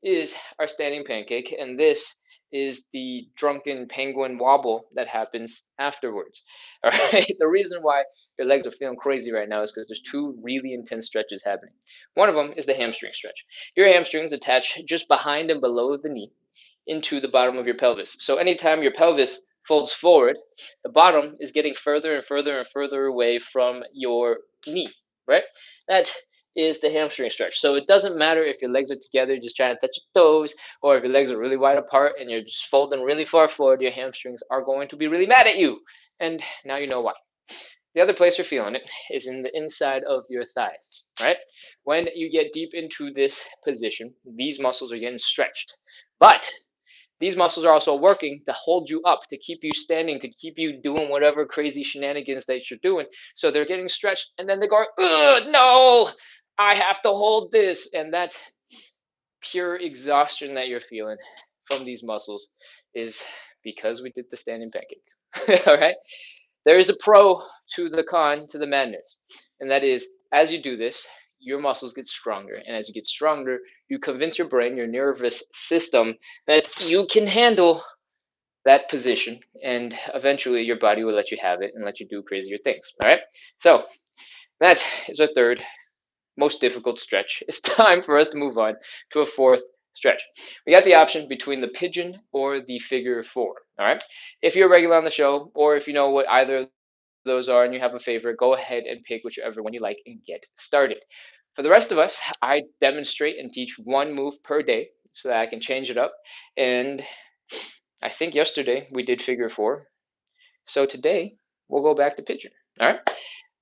is our standing pancake, and this is the drunken penguin wobble that happens afterwards. All right. The reason why your legs are feeling crazy right now is because there's two really intense stretches happening. One of them is the hamstring stretch. Your hamstrings attach just behind and below the knee into the bottom of your pelvis. So anytime your pelvis folds forward, the bottom is getting further and further and further away from your knee, right? That is the hamstring stretch. So it doesn't matter if your legs are together, just trying to touch your toes, or if your legs are really wide apart and you're just folding really far forward, your hamstrings are going to be really mad at you. And now you know why. The other place you're feeling it is in the inside of your thighs, right? When you get deep into this position, these muscles are getting stretched. But these muscles are also working to hold you up, to keep you standing, to keep you doing whatever crazy shenanigans that you're doing. So they're getting stretched, and then they go, ugh, no, I have to hold this. And that pure exhaustion that you're feeling from these muscles is because we did the standing pancake. All right. There is a pro to the con to the madness, and that is as you do this, your muscles get stronger, and as you get stronger, you convince your brain, your nervous system, that you can handle that position, and eventually your body will let you have it and let you do crazier things. All right, so that is our third most difficult stretch. It's time for us to move on to a fourth stretch. We got the option between the pigeon or the figure four. All right, if you're a regular on the show, or if you know what either of those are and you have a favorite, go ahead and pick whichever one you like and get started. For the rest of us, I demonstrate and teach one move per day so that I can change it up. And I think yesterday we did figure four. So today we'll go back to pigeon. All right.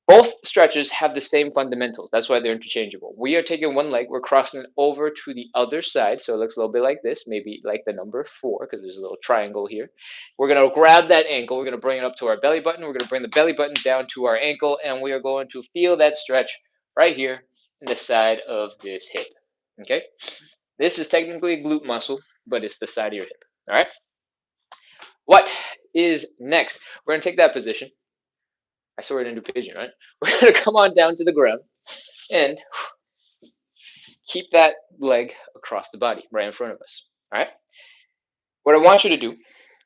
Both stretches have the same fundamentals. That's why they're interchangeable. We are taking one leg, we're crossing it over to the other side. So it looks a little bit like this, maybe like the number four, because there's a little triangle here. We're going to grab that ankle. We're going to bring it up to our belly button. We're going to bring the belly button down to our ankle, and we are going to feel that stretch right here in the side of this hip. Okay? This is technically a glute muscle, but it's the side of your hip. All right? What is next? We're going to take that position. I saw it into pigeon, right? We're going to come on down to the ground and keep that leg across the body right in front of us. All right. What I want you to do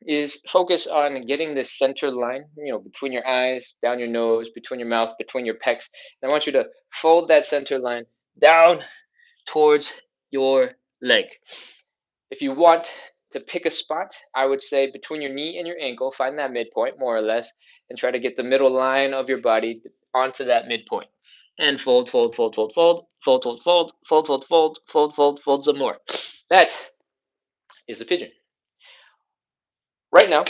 is focus on getting this center line, between your eyes, down your nose, between your mouth, between your pecs. And I want you to fold that center line down towards your leg. If you want to pick a spot, I would say between your knee and your ankle, find that midpoint more or less, and try to get the middle line of your body onto that midpoint. And fold, fold, fold, fold, fold, fold, fold, fold, fold, fold, fold, fold, fold, fold some more. That is a pigeon. Right now,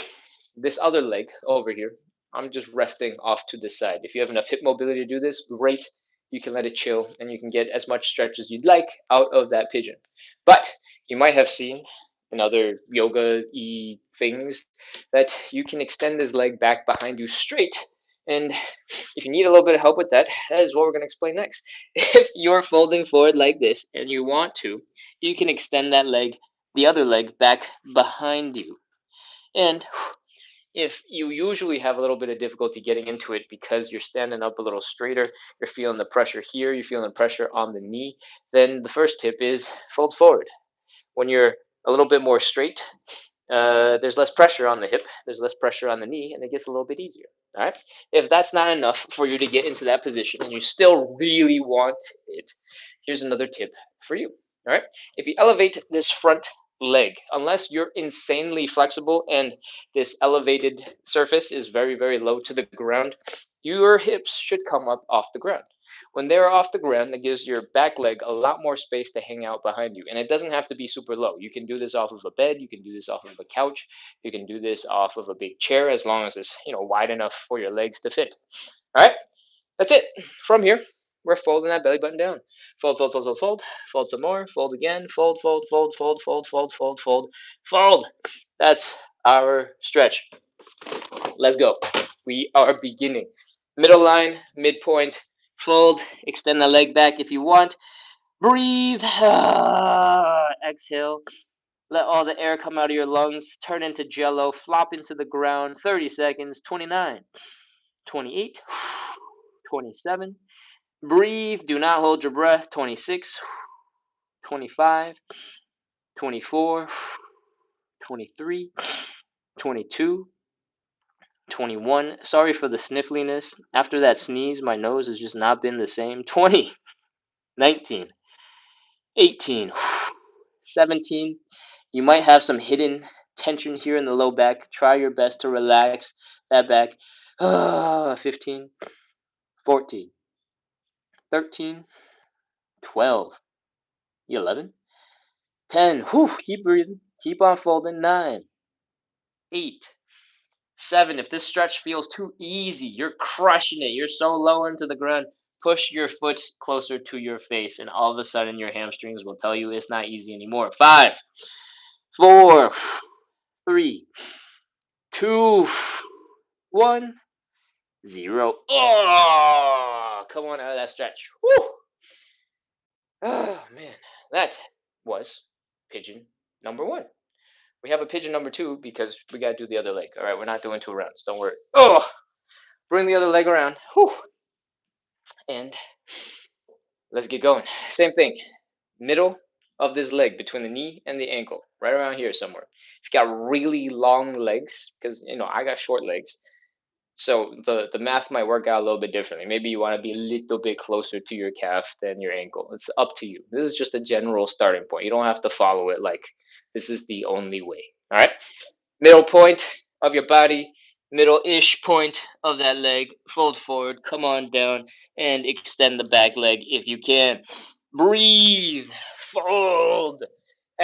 this other leg over here, I'm just resting off to the side. If you have enough hip mobility to do this, great. You can let it chill and you can get as much stretch as you'd like out of that pigeon. But you might have seen in other yoga-y things that you can extend this leg back behind you straight. And if you need a little bit of help with that, that is what we're going to explain next. If you're folding forward like this and you want to, you can extend that leg, the other leg, back behind you. And if you usually have a little bit of difficulty getting into it because you're standing up a little straighter, you're feeling the pressure here, you're feeling the pressure on the knee, then the first tip is fold forward. When you're a little bit more straight, there's less pressure on the hip, there's less pressure on the knee, and it gets a little bit easier. All right. If that's not enough for you to get into that position and you still really want it, here's another tip for you. All right. If you elevate this front leg, unless you're insanely flexible and this elevated surface is very, very low to the ground, your hips should come up off the ground. When they're off the ground, that gives your back leg a lot more space to hang out behind you. And it doesn't have to be super low. You can do this off of a bed. You can do this off of a couch. You can do this off of a big chair as long as it's, wide enough for your legs to fit. All right. That's it. From here, we're folding that belly button down. Fold, fold, fold, fold, fold. Fold some more. Fold again. Fold, fold, fold, fold, fold, fold, fold, fold, fold. That's our stretch. Let's go. We are beginning. Middle line, midpoint, fold, extend the leg back if you want. Breathe. Exhale. Let all the air come out of your lungs. Turn into jello. Flop into the ground. 30 seconds. 29, 28, 27. Breathe. Do not hold your breath. 26, 25, 24, 23, 22, 21. Sorry for the sniffliness. After that sneeze, my nose has just not been the same. 20, 19, 18, 17. You might have some hidden tension here in the low back. Try your best to relax that back. 15, 14, 13, 12, 11, 10. Keep breathing. Keep on folding. 9, 8, 7. If this stretch feels too easy, you're crushing it. You're so low into the ground. Push your foot closer to your face, and all of a sudden, your hamstrings will tell you it's not easy anymore. 5, 4, 3, 2, 1, 0. Oh, come on out of that stretch. Woo! Oh, man. That was pigeon number 1. We have a pigeon number 2 because we got to do the other leg. All right, we're not doing 2 rounds. Don't worry. Oh, bring the other leg around. Whew. And let's get going. Same thing. Middle of this leg between the knee and the ankle, right around here somewhere. If you got really long legs, because I got short legs, so the math might work out a little bit differently. Maybe you want to be a little bit closer to your calf than your ankle. It's up to you. This is just a general starting point. You don't have to follow it like this is the only way. All right. Middle point of your body, middle-ish point of that leg. Fold forward, come on down, and extend the back leg if you can. Breathe, fold,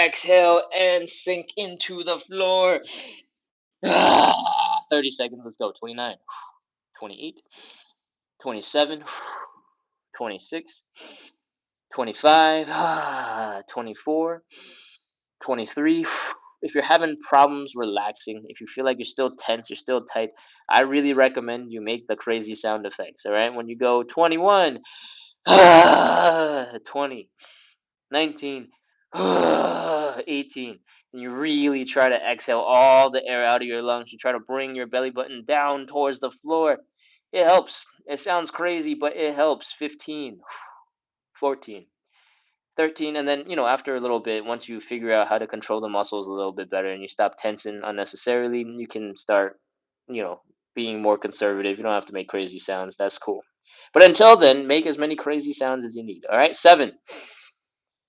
exhale, and sink into the floor. 30 seconds, let's go. 29, 28, 27, 26, 25, 24, 23. If you're having problems relaxing, if you feel like you're still tense, you're still tight, I really recommend you make the crazy sound effects. All right. When you go 21, 20, 19, 18, and you really try to exhale all the air out of your lungs, you try to bring your belly button down towards the floor. It helps. It sounds crazy, but it helps. 15, 14, 13. And then after a little bit, once you figure out how to control the muscles a little bit better and you stop tensing unnecessarily, you can start you know being more conservative. You don't have to make crazy sounds. That's cool. But until then, make as many crazy sounds as you need. All right. 7,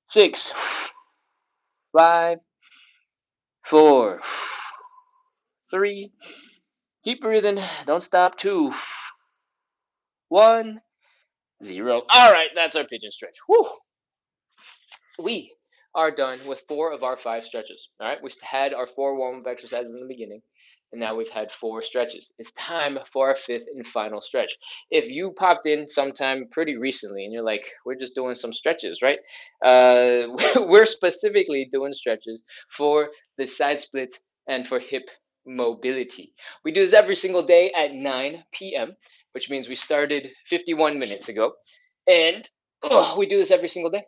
6, 5, 4, 3. Keep breathing. Don't stop. 2, 1, 0. All right, that's our pigeon stretch. Whew. We are done with 4 of our 5 stretches. All right, we had our 4 warm-up exercises in the beginning, and now we've had 4 stretches. It's time for our 5th and final stretch. If you popped in sometime pretty recently and you're like, we're just doing some stretches, right? We're specifically doing stretches for the side split and for hip mobility. We do this every single day at 9 p.m., which means we started 51 minutes ago, and we do this every single day.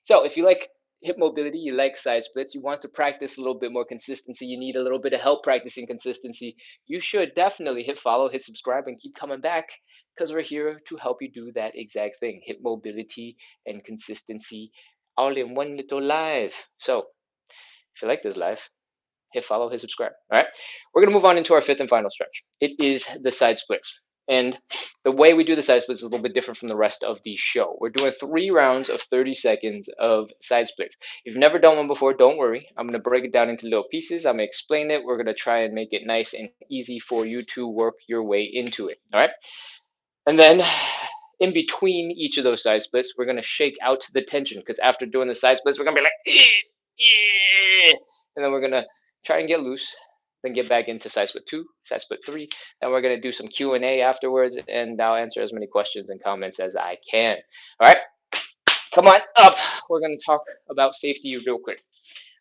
So if you like hip mobility, you like side splits, you want to practice a little bit more consistency, you need a little bit of help practicing consistency, you should definitely hit follow, hit subscribe, and keep coming back because we're here to help you do that exact thing, hip mobility and consistency all in one little live. So if you like this live, hit follow, hit subscribe. All right. We're going to move on into our 5th and final stretch. It is the side splits. And the way we do the side splits is a little bit different from the rest of the show. We're doing 3 rounds of 30 seconds of side splits. If you've never done one before, don't worry. I'm going to break it down into little pieces. I'm going to explain it. We're going to try and make it nice and easy for you to work your way into it. All right. And then in between each of those side splits, we're gonna shake out the tension because after doing the side splits, we're gonna be like, and then we're gonna try and get loose, then get back into side split 2, side split 3. Then we're gonna do some Q&A afterwards, and I'll answer as many questions and comments as I can. All right, come on up. We're gonna talk about safety real quick.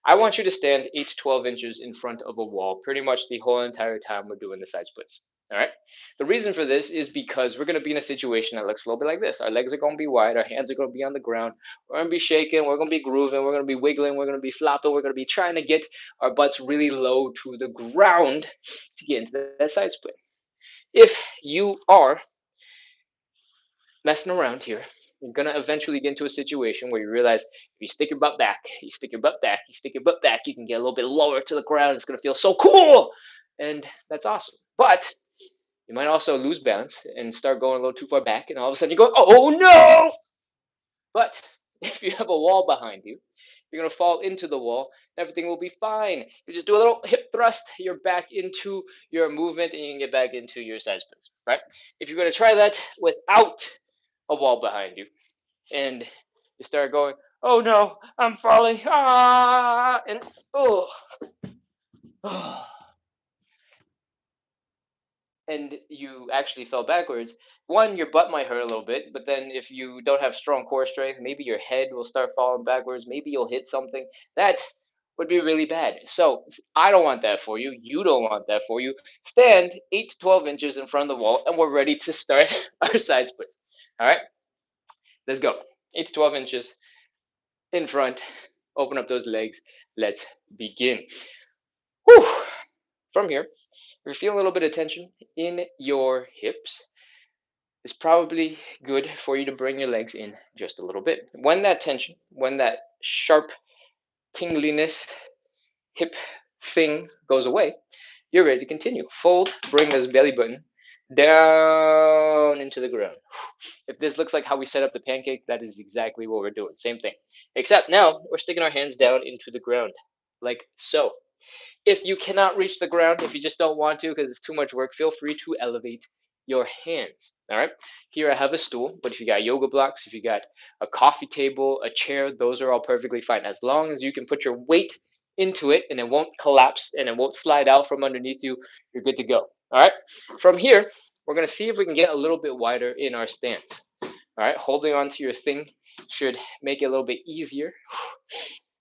I want you to stand 8 to 12 inches in front of a wall pretty much the whole entire time we're doing the side splits. All right. The reason for this is because we're going to be in a situation that looks a little bit like this. Our legs are going to be wide. Our hands are going to be on the ground. We're going to be shaking. We're going to be grooving. We're going to be wiggling. We're going to be flopping. We're going to be trying to get our butts really low to the ground to get into that side split. If you are messing around here, you're gonna eventually get into a situation where you realize if you stick your butt back, you stick your butt back, you stick your butt back, you can get a little bit lower to the ground. It's gonna feel so cool, and that's awesome. But you might also lose balance and start going a little too far back, and all of a sudden you go, "Oh no!" But if you have a wall behind you, you're gonna fall into the wall. Everything will be fine. You just do a little hip thrust. You're back into your movement, and you can get back into your side splits. Right? If you're gonna try that without a wall behind you, and you start going, "Oh no, I'm falling!" And oh, and you actually fell backwards. One, your butt might hurt a little bit, but then if you don't have strong core strength, maybe your head will start falling backwards. Maybe you'll hit something. That would be really bad. So I don't want that for you. You don't want that for you. Stand 8 to 12 inches in front of the wall, and we're ready to start our side split. All right, let's go. 8 to 12 inches in front. Open up those legs. Let's begin. Whew. From here, if you're feeling a little bit of tension in your hips, it's probably good for you to bring your legs in just a little bit. When that tension, when that sharp tingliness, hip thing goes away, you're ready to continue. Fold, bring this belly button down into the ground. If this looks like how we set up the pancake, that is exactly what we're doing. Same thing. Except now we're sticking our hands down into the ground, like so. If you cannot reach the ground, if you just don't want to because it's too much work, feel free to elevate your hands. All right. Here I have a stool, but if you got yoga blocks, if you got a coffee table, a chair, those are all perfectly fine. As long as you can put your weight into it and it won't collapse and it won't slide out from underneath you, you're good to go. All right. From here, we're going to see if we can get a little bit wider in our stance. All right. Holding on to your thing should make it a little bit easier.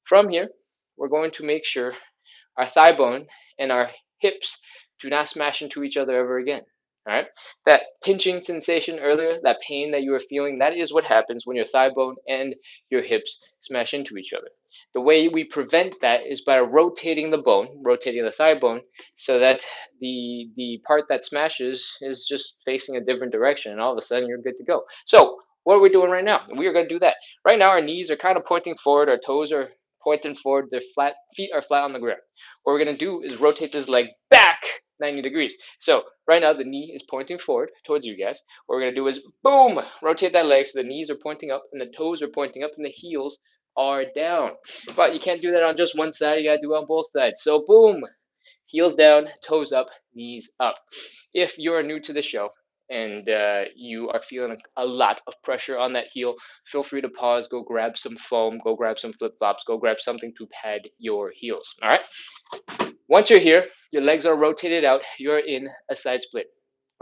From here, we're going to make sure our thigh bone and our hips do not smash into each other ever again. All right. That pinching sensation earlier, that pain that you were feeling, that is what happens when your thigh bone and your hips smash into each other. The way we prevent that is by rotating the bone, rotating the thigh bone, so that the part that smashes is just facing a different direction, and all of a sudden you're good to go. So what are we doing right now? We are going to do that. Right now our knees are kind of pointing forward, our toes are pointing forward, their flat feet are flat on the ground. What we're going to do is rotate this leg back 90 degrees. So right now the knee is pointing forward towards you guys. What we're going to do is boom, rotate that leg so the knees are pointing up and the toes are pointing up and the heels are down. But you can't do that on just one side. You got to do it on both sides. So boom, heels down, toes up, knees up. If you're new to the show and you are feeling a lot of pressure on that heel, feel free to pause, go grab some foam, go grab some flip flops, go grab something to pad your heels. All right. Once you're here, your legs are rotated out, you're in a side split.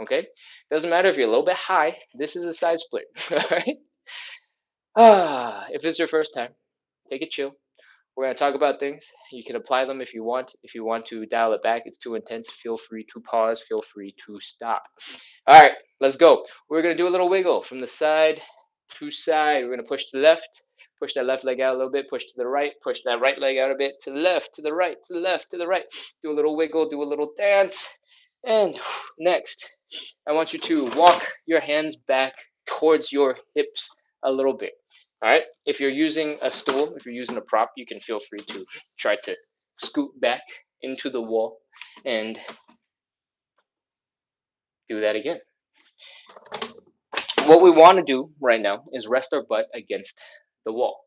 Okay? Doesn't matter if you're a little bit high, this is a side split. All right? If it's your first time, take it chill. We're going to talk about things. You can apply them if you want. If you want to dial it back, it's too intense, feel free to pause, feel free to stop. All right, let's go. We're going to do a little wiggle from the side to side. We're going to push to the left, push that left leg out a little bit, push to the right, push that right leg out a bit, to the left, to the right, to the left, to the right. Do a little wiggle, do a little dance. And next, I want you to walk your hands back towards your hips a little bit. All right. If you're using a stool, if you're using a prop, you can feel free to try to scoot back into the wall and do that again. What we want to do right now is rest our butt against the wall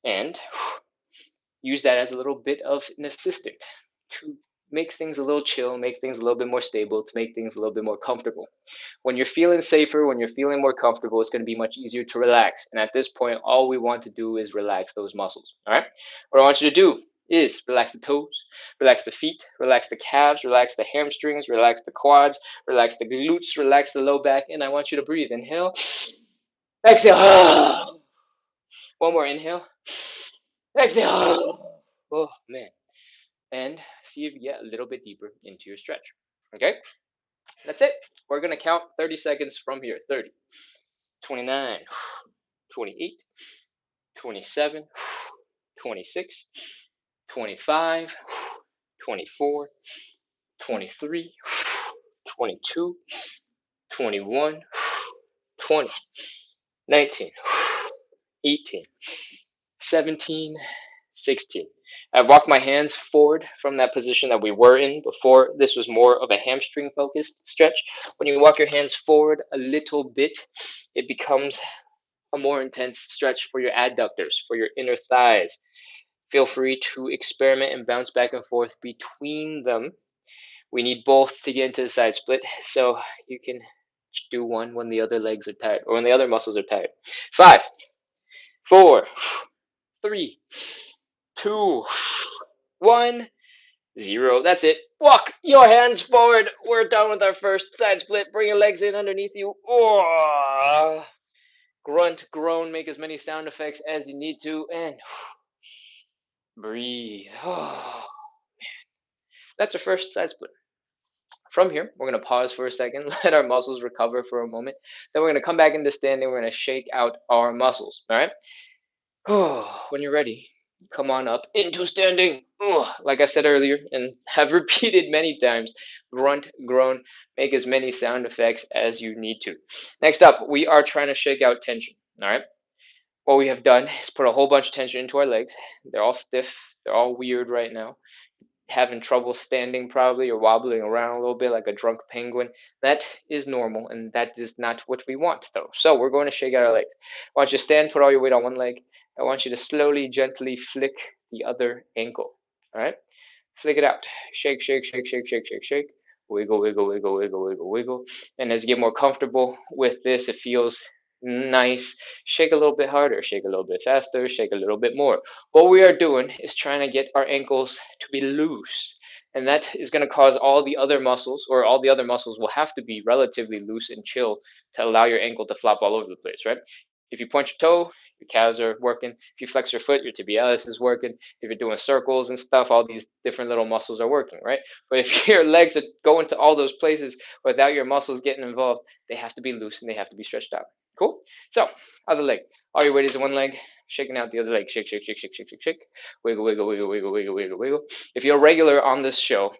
and use that as a little bit of an assistant to make things a little chill, make things a little bit more stable, to make things a little bit more comfortable. When you're feeling safer, when you're feeling more comfortable, it's going to be much easier to relax. And at this point, all we want to do is relax those muscles. All right. What I want you to do is relax the toes, relax the feet, relax the calves, relax the hamstrings, relax the quads, relax the glutes, relax the low back. And I want you to breathe. Inhale, exhale. One more inhale, exhale. Oh, man. And see if you get a little bit deeper into your stretch. Okay. That's it. We're going to count 30 seconds from here. 30, 29, 28, 27, 26, 25, 24, 23, 22, 21, 20, 19, 18, 17, 16. I've walked my hands forward from that position that we were in before. This was more of a hamstring focused stretch. When you walk your hands forward a little bit, it becomes a more intense stretch for your adductors, for your inner thighs. Feel free to experiment and bounce back and forth between them. We need both to get into the side split, so you can do one when the other legs are tired or when the other muscles are tired. 5, 4, 3, 2, 1, 0. That's it. Walk your hands forward. We're done with our first side split. Bring your legs in underneath you. Oh. Grunt, groan, make as many sound effects as you need to, and breathe. Oh. That's our first side split. From here, we're going to pause for a second, let our muscles recover for a moment. Then we're going to come back into standing. We're going to shake out our muscles. All right. Oh, when you're ready, come on up into standing. Oh, like I said earlier and have repeated many times, grunt, groan, make as many sound effects as you need to. Next up, we are trying to shake out tension. All right. What we have done is put a whole bunch of tension into our legs. They're all stiff. They're all weird right now. Having trouble standing probably or wobbling around a little bit like a drunk penguin. That is normal and that is not what we want though. So we're going to shake out our legs. I want you to stand, put all your weight on one leg. I want you to slowly, gently flick the other ankle. All right? Flick it out. Shake, shake, shake, shake, shake, shake, shake. Wiggle, wiggle, wiggle, wiggle, wiggle, wiggle. And as you get more comfortable with this, it feels nice. Shake a little bit harder, shake a little bit faster, shake a little bit more. What we are doing is trying to get our ankles to be loose. And that is going to cause all the other muscles, or all the other muscles will have to be relatively loose and chill to allow your ankle to flop all over the place, right? If you point your toe, your calves are working. If you flex your foot, your tibialis is working. If you're doing circles and stuff, all these different little muscles are working, right? But if your legs are going to all those places without your muscles getting involved, they have to be loose and they have to be stretched out. Cool? So, other leg. All your weight is in one leg, shaking out the other leg. Shake, shake, shake, shake, shake, shake, shake. Wiggle, wiggle, wiggle, wiggle, wiggle, wiggle, wiggle. If you're a regular on this show,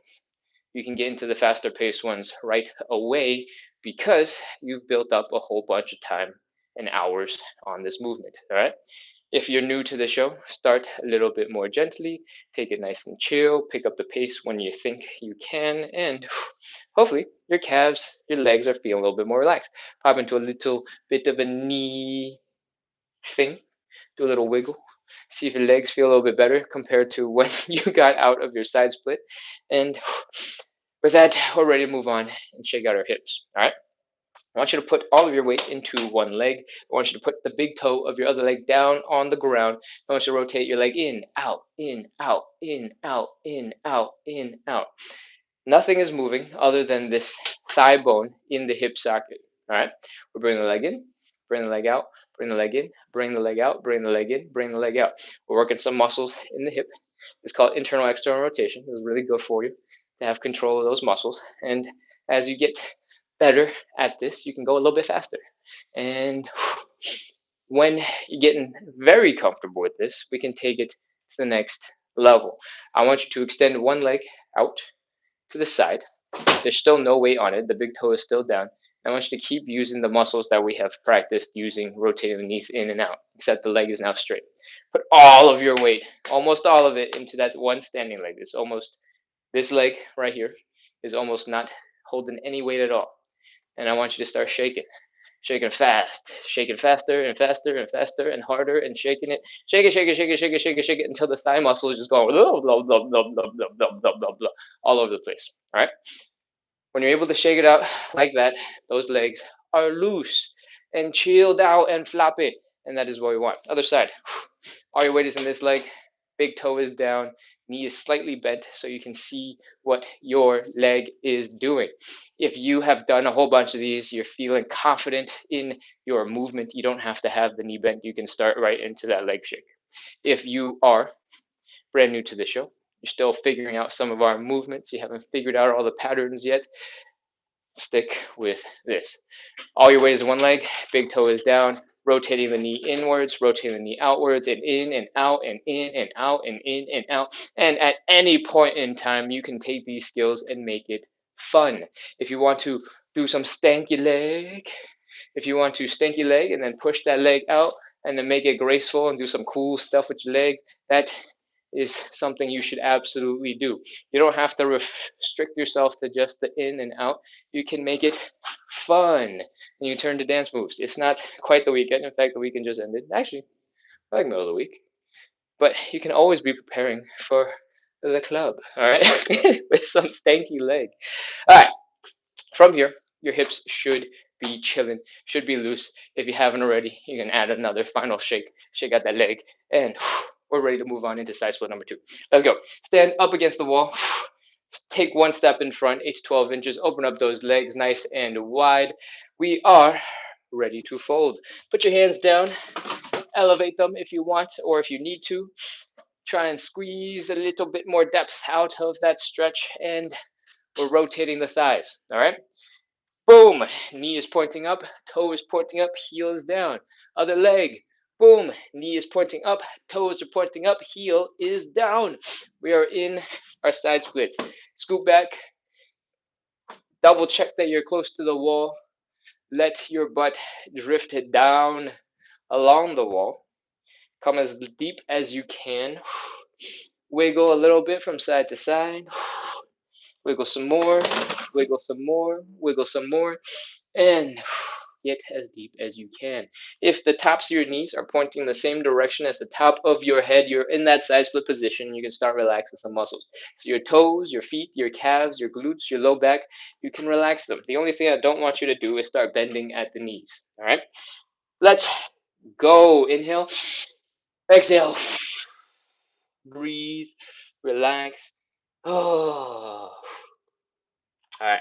you can get into the faster paced ones right away because you've built up a whole bunch of time and hours on this movement. All right. If you're new to the show, start a little bit more gently, take it nice and chill, pick up the pace when you think you can, and hopefully your calves, your legs are feeling a little bit more relaxed. Pop into a little bit of a knee thing, do a little wiggle, see if your legs feel a little bit better compared to when you got out of your side split. And with that, we're ready to move on and shake out our hips. All right. I want you to put all of your weight into one leg. I want you to put the big toe of your other leg down on the ground. I want you to rotate your leg in, out, in, out, in, out, in, out, in, out. Nothing is moving other than this thigh bone in the hip socket. All right. We're bringing the leg in, bring the leg out, bring the leg in, bring the leg out, bring the leg in, bring the leg out. We're working some muscles in the hip. It's called internal external rotation. It's really good for you to have control of those muscles. And as you get better at this, you can go a little bit faster. And when you're getting very comfortable with this, we can take it to the next level. I want you to extend one leg out to the side. There's still no weight on it. The big toe is still down. I want you to keep using the muscles that we have practiced using, rotating the knees in and out, except the leg is now straight. Put all of your weight, almost all of it, into that one standing leg. It's almost, this leg right here is almost not holding any weight at all. And I want you to start shaking. shaking fast, shaking faster and faster and faster and harder and shaking it, shake it, shake it, shake it, shake it, shake it, shake it until the thigh muscle is just going blah, blah, blah, blah, blah, blah, blah, blah, blah, blah, all over the place. All right. When you're able to shake it out like that, those legs are loose and chilled out and floppy, and that is what we want. Other side. All your weight is in this leg. Big toe is down. Knee is slightly bent so you can see what your leg is doing. If you have done a whole bunch of these, you're feeling confident in your movement. You don't have to have the knee bent. You can start right into that leg shake. If you are brand new to the show, you're still figuring out some of our movements, you haven't figured out all the patterns yet, stick with this. All your weight is in one leg, big toe is down, rotating the knee inwards, rotating the knee outwards, and in and out, and in and out, and in and out. And at any point in time, you can take these skills and make it fun. If you want to do some stanky leg, if you want to stanky leg and then push that leg out and then make it graceful and do some cool stuff with your leg, that is something you should absolutely do. You don't have to restrict yourself to just the in and out. You can make it fun and you turn to dance moves. It's not quite the weekend. In fact, the weekend just ended. Actually, I like middle of the week. But you can always be preparing for the club, all right? With some stanky leg. All right, from here, your hips should be chilling, should be loose. If you haven't already, you can add another final shake. Shake out that leg, and we're ready to move on into side split number 2. Let's go. Stand up against the wall. Take one step in front, 8 to 12 inches. Open up those legs nice and wide. We are ready to fold. Put your hands down. Elevate them if you want or if you need to. Try and squeeze a little bit more depth out of that stretch, and we're rotating the thighs. All right. Boom, knee is pointing up, toe is pointing up, heel is down. Other leg, boom, knee is pointing up, toes are pointing up, heel is down. We are in our side splits. Scoot back, double check that you're close to the wall. Let your butt drift down along the wall. Come as deep as you can. Wiggle a little bit from side to side. Wiggle some more, wiggle some more, wiggle some more, and get as deep as you can. If the tops of your knees are pointing the same direction as the top of your head, you're in that side split position. You can start relaxing some muscles. So your toes, your feet, your calves, your glutes, your low back, you can relax them. The only thing I don't want you to do is start bending at the knees. All right? Let's go. Inhale, exhale, breathe, relax. Oh. All right.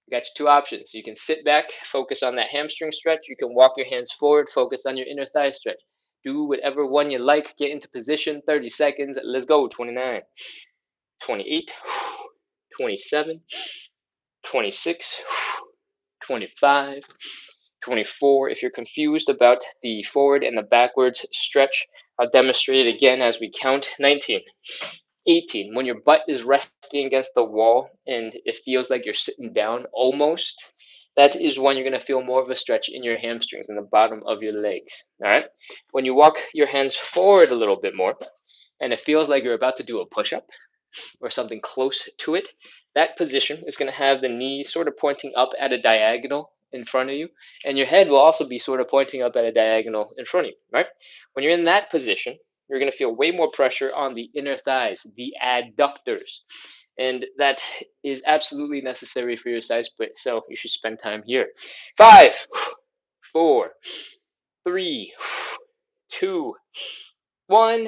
You got your two options. You can sit back, focus on that hamstring stretch. You can walk your hands forward, focus on your inner thigh stretch. Do whatever one you like. Get into position, 30 seconds. Let's go. 29, 28, 27, 26, 25, 24. If you're confused about the forward and the backwards stretch, I'll demonstrate it again as we count. 19, 18. When your butt is resting against the wall and it feels like you're sitting down almost, that is when you're going to feel more of a stretch in your hamstrings and the bottom of your legs. All right. When you walk your hands forward a little bit more and it feels like you're about to do a push up or something close to it, that position is going to have the knee sort of pointing up at a diagonal in front of you, and your head will also be sort of pointing up at a diagonal in front of you, right? When you're in that position, you're going to feel way more pressure on the inner thighs, the adductors, and that is absolutely necessary for your side split, so you should spend time here. 5, 4, 3, 2, 1.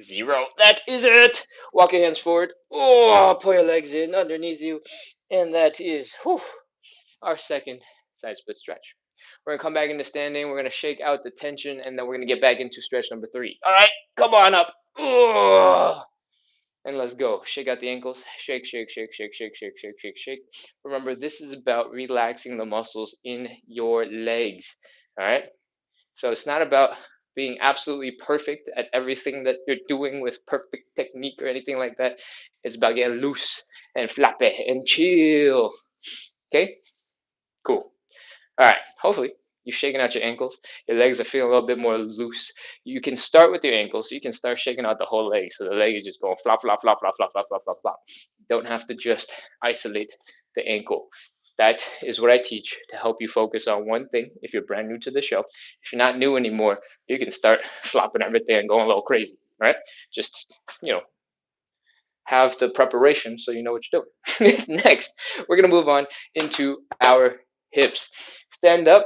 0. That is it. Walk your hands forward. Oh, pull your legs in underneath you. And that is our second side split stretch. We're going to come back into standing. We're going to shake out the tension, and then we're going to get back into stretch number 3. All right, come on up. Oh, and let's go. Shake out the ankles. Shake, shake, shake, shake, shake, shake, shake, shake, shake. Remember, this is about relaxing the muscles in your legs. All right? So it's not about being absolutely perfect at everything that you're doing with perfect technique or anything like that. It's about getting loose and flappy and chill. Okay? Cool. All right. Hopefully, you're shaking out your ankles. Your legs are feeling a little bit more loose. You can start with your ankles. You can start shaking out the whole leg. So the leg is just going flop, flop, flop, flop, flop, flop, flop, flop, flop. You don't have to just isolate the ankle. That is what I teach to help you focus on one thing if you're brand new to the show. If you're not new anymore, you can start flopping everything and going a little crazy, right? Just, you know, have the preparation so you know what you're doing. Next, we're going to move on into our hips. Stand up,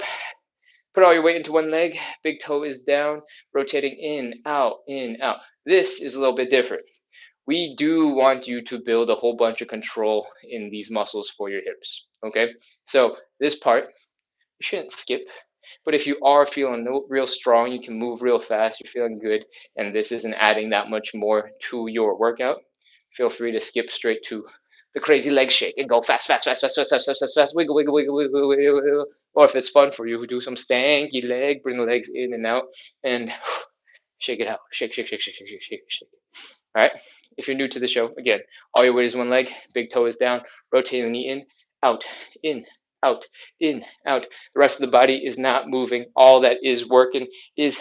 put all your weight into one leg, big toe is down, rotating in, out, in, out. This is a little bit different. We do want you to build a whole bunch of control in these muscles for your hips. Okay, so this part you shouldn't skip. But if you are feeling real strong, you can move real fast, you're feeling good, and this isn't adding that much more to your workout, feel free to skip straight to the crazy leg shake and go fast, fast, fast, fast, fast, fast, fast, fast, fast, wiggle, wiggle, wiggle, wiggle, wiggle, wiggle. Or if it's fun for you, do some stanky leg, bring the legs in and out, and shake it out. Shake, shake, shake, shake, shake, shake, shake, shake. All right. If you're new to the show, again, all your weight is one leg, big toe is down, rotating the knee out, in, out, in, out. The rest of the body is not moving. All that is working is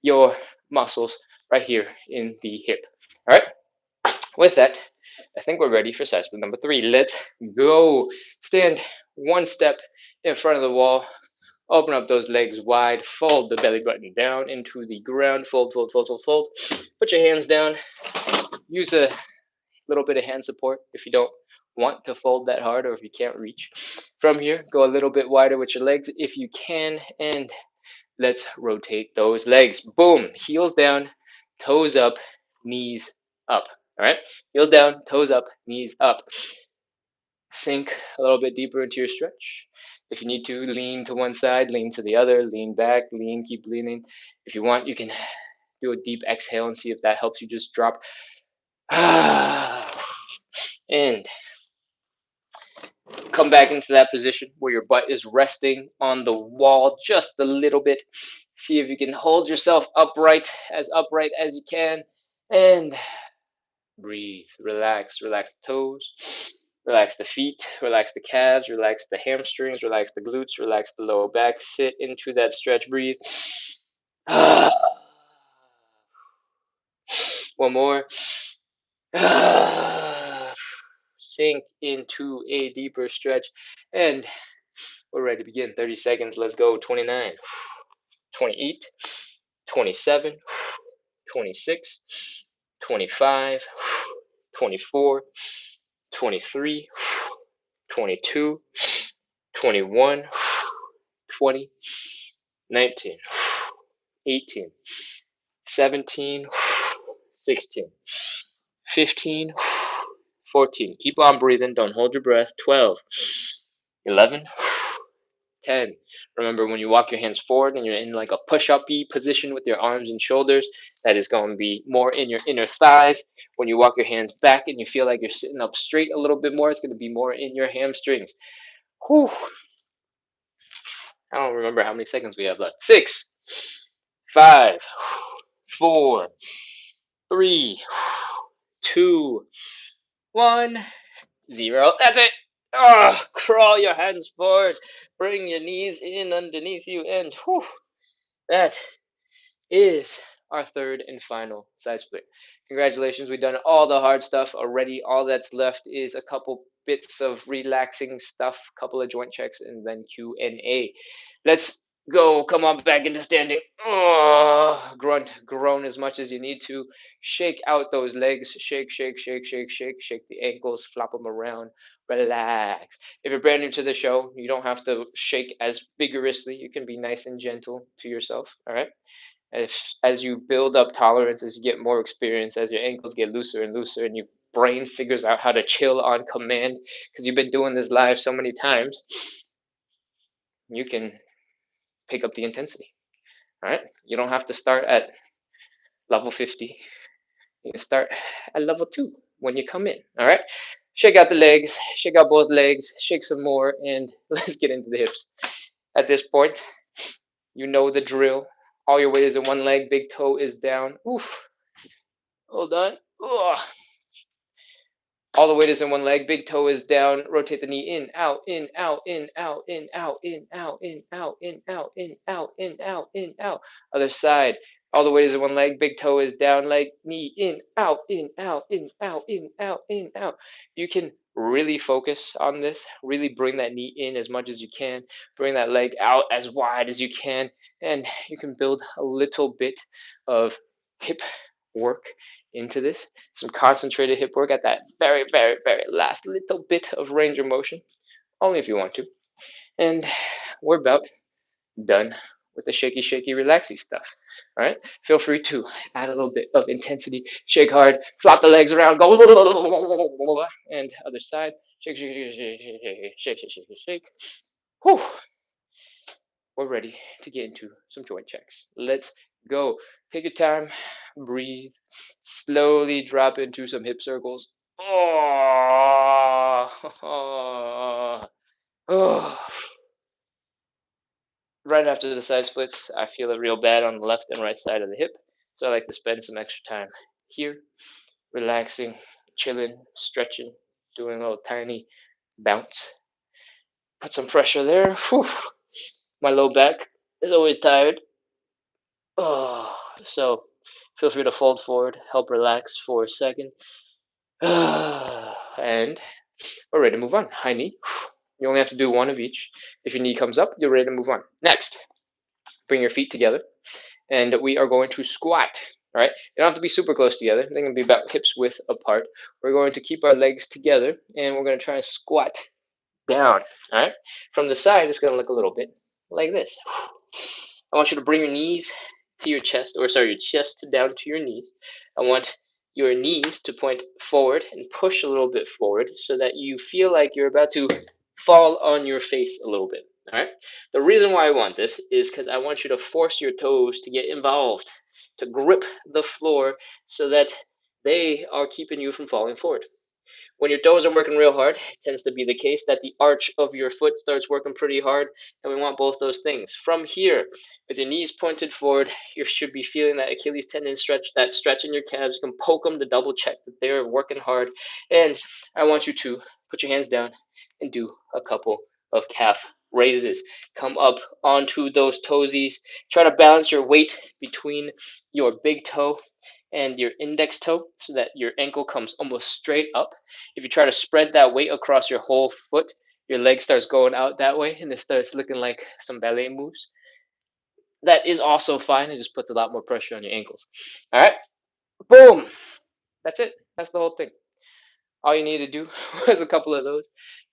your muscles right here in the hip. All right. With that, I think we're ready for session number 3. Let's go. Stand one step in front of the wall. Open up those legs wide. Fold the belly button down into the ground. Fold, fold, fold, fold, fold. Put your hands down. Use a little bit of hand support if you don't want to fold that hard or if you can't reach. From here, go a little bit wider with your legs if you can, and let's rotate those legs. Boom, heels down, toes up, knees up. All right, heels down, toes up, knees up. Sink a little bit deeper into your stretch. If you need to, lean to one side, lean to the other, lean back, lean, keep leaning. If you want, you can do a deep exhale and see if that helps you just drop. And come back into that position where your butt is resting on the wall just a little bit. See if you can hold yourself upright as you can. And breathe. Relax. Relax the toes. Relax the feet. Relax the calves. Relax the hamstrings. Relax the glutes. Relax the lower back. Sit into that stretch. Breathe. One more. Sink into a deeper stretch. And we're ready to begin. 30 seconds. Let's go. 29, 28, 27, 26, 25, 24, 23, 22, 21, 20, 19, 18, 17, 16, 15, 14. Keep on breathing. Don't hold your breath. 12, 11, 10. Remember, when you walk your hands forward and you're in like a push-up-y position with your arms and shoulders, that is going to be more in your inner thighs. When you walk your hands back and you feel like you're sitting up straight a little bit more, it's going to be more in your hamstrings. Whew. I don't remember how many seconds we have left. 6, 5, 4, 3, 2, 1, 0. That's it. Crawl your hands forward. Bring your knees in underneath you, and whew, that is our third and final side split. Congratulations, we've done all the hard stuff already. All that's left is a couple bits of relaxing stuff, a couple of joint checks, and then Q&A. Let's go. Come on back into standing. Grunt, groan as much as you need to. Shake out those legs. Shake, shake, shake, shake, shake. Shake the ankles, flop them around. Relax. If you're brand new to the show, you don't have to shake as vigorously. You can be nice and gentle to yourself. All right. If, as you build up tolerance, as you get more experience, as your ankles get looser and looser, and your brain figures out how to chill on command, because you've been doing this live so many times, you can pick up the intensity. All right. You don't have to start at level 50. You can start at level 2 when you come in. All right. Shake out the legs. Shake out both legs. Shake some more, and let's get into the hips. At this point, you know the drill. All your weight is in one leg. Big toe is down. Oof. Hold on. Ugh. All the weight is in one leg. Big toe is down. Rotate the knee in, out, in, out, in, out, in, out, in, out, in, out, in, out, in, out, in, out, in, out. Other side. All the weight is in one leg. Big toe is down. Leg, knee in, out, in, out, in, out, in, out, in, out. You can really focus on this. Really bring that knee in as much as you can. Bring that leg out as wide as you can. And you can build a little bit of hip work into this. Some concentrated hip work at that very, very, very last little bit of range of motion. Only if you want to. And we're about done with the shaky, shaky, relaxy stuff. All right. Feel free to add a little bit of intensity. Shake hard. Flop the legs around. Go. And other side. Shake, shake, shake, shake, shake, shake, shake, shake, shake. Whew. We're ready to get into some joint checks. Let's go. Take your time. Breathe. Slowly drop into some hip circles. Oh. Oh. Right after the side splits, I feel it real bad on the left and right side of the hip. So I like to spend some extra time here, relaxing, chilling, stretching, doing a little tiny bounce. Put some pressure there. Whew. My low back is always tired. Oh, so feel free to fold forward, help relax for a second. And we're ready to move on. High knee. You only have to do one of each. If your knee comes up, you're ready to move on. Next, bring your feet together. And we are going to squat. All right, they don't have to be super close together. They're going to be about hips width apart. We're going to keep our legs together, and we're going to try and squat down. All right, from the side, it's going to look a little bit like this. I want you to bring your knees to your chest, or sorry, your chest down to your knees. I want your knees to point forward and push a little bit forward so that you feel like you're about to fall on your face a little bit. All right. The reason why I want this is because I want you to force your toes to get involved, to grip the floor so that they are keeping you from falling forward. When your toes are working real hard, it tends to be the case that the arch of your foot starts working pretty hard, and we want both those things. From here, with your knees pointed forward, you should be feeling that Achilles tendon stretch, that stretch in your calves. You can poke them to double check that they're working hard. And I want you to put your hands down and do a couple of calf raises. Come up onto those toesies. Try to balance your weight between your big toe and your index toe so that your ankle comes almost straight up. If you try to spread that weight across your whole foot, your leg starts going out that way and it starts looking like some ballet moves. That is also fine. It just puts a lot more pressure on your ankles. All right, boom. That's it. That's the whole thing. All you need to do was a couple of those,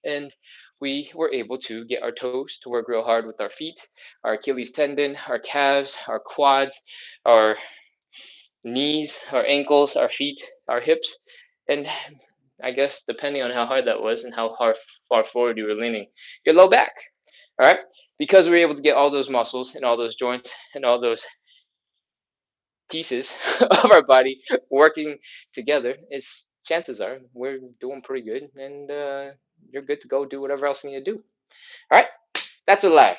and we were able to get our toes to work real hard with our feet, our Achilles tendon, our calves, our quads, our knees, our ankles, our feet, our hips, and I guess depending on how hard that was and how far forward you were leaning, your low back. All right, because we were able to get all those muscles and all those joints and all those pieces of our body working together, it's chances are we're doing pretty good, and you're good to go do whatever else you need to do. All right, that's a live.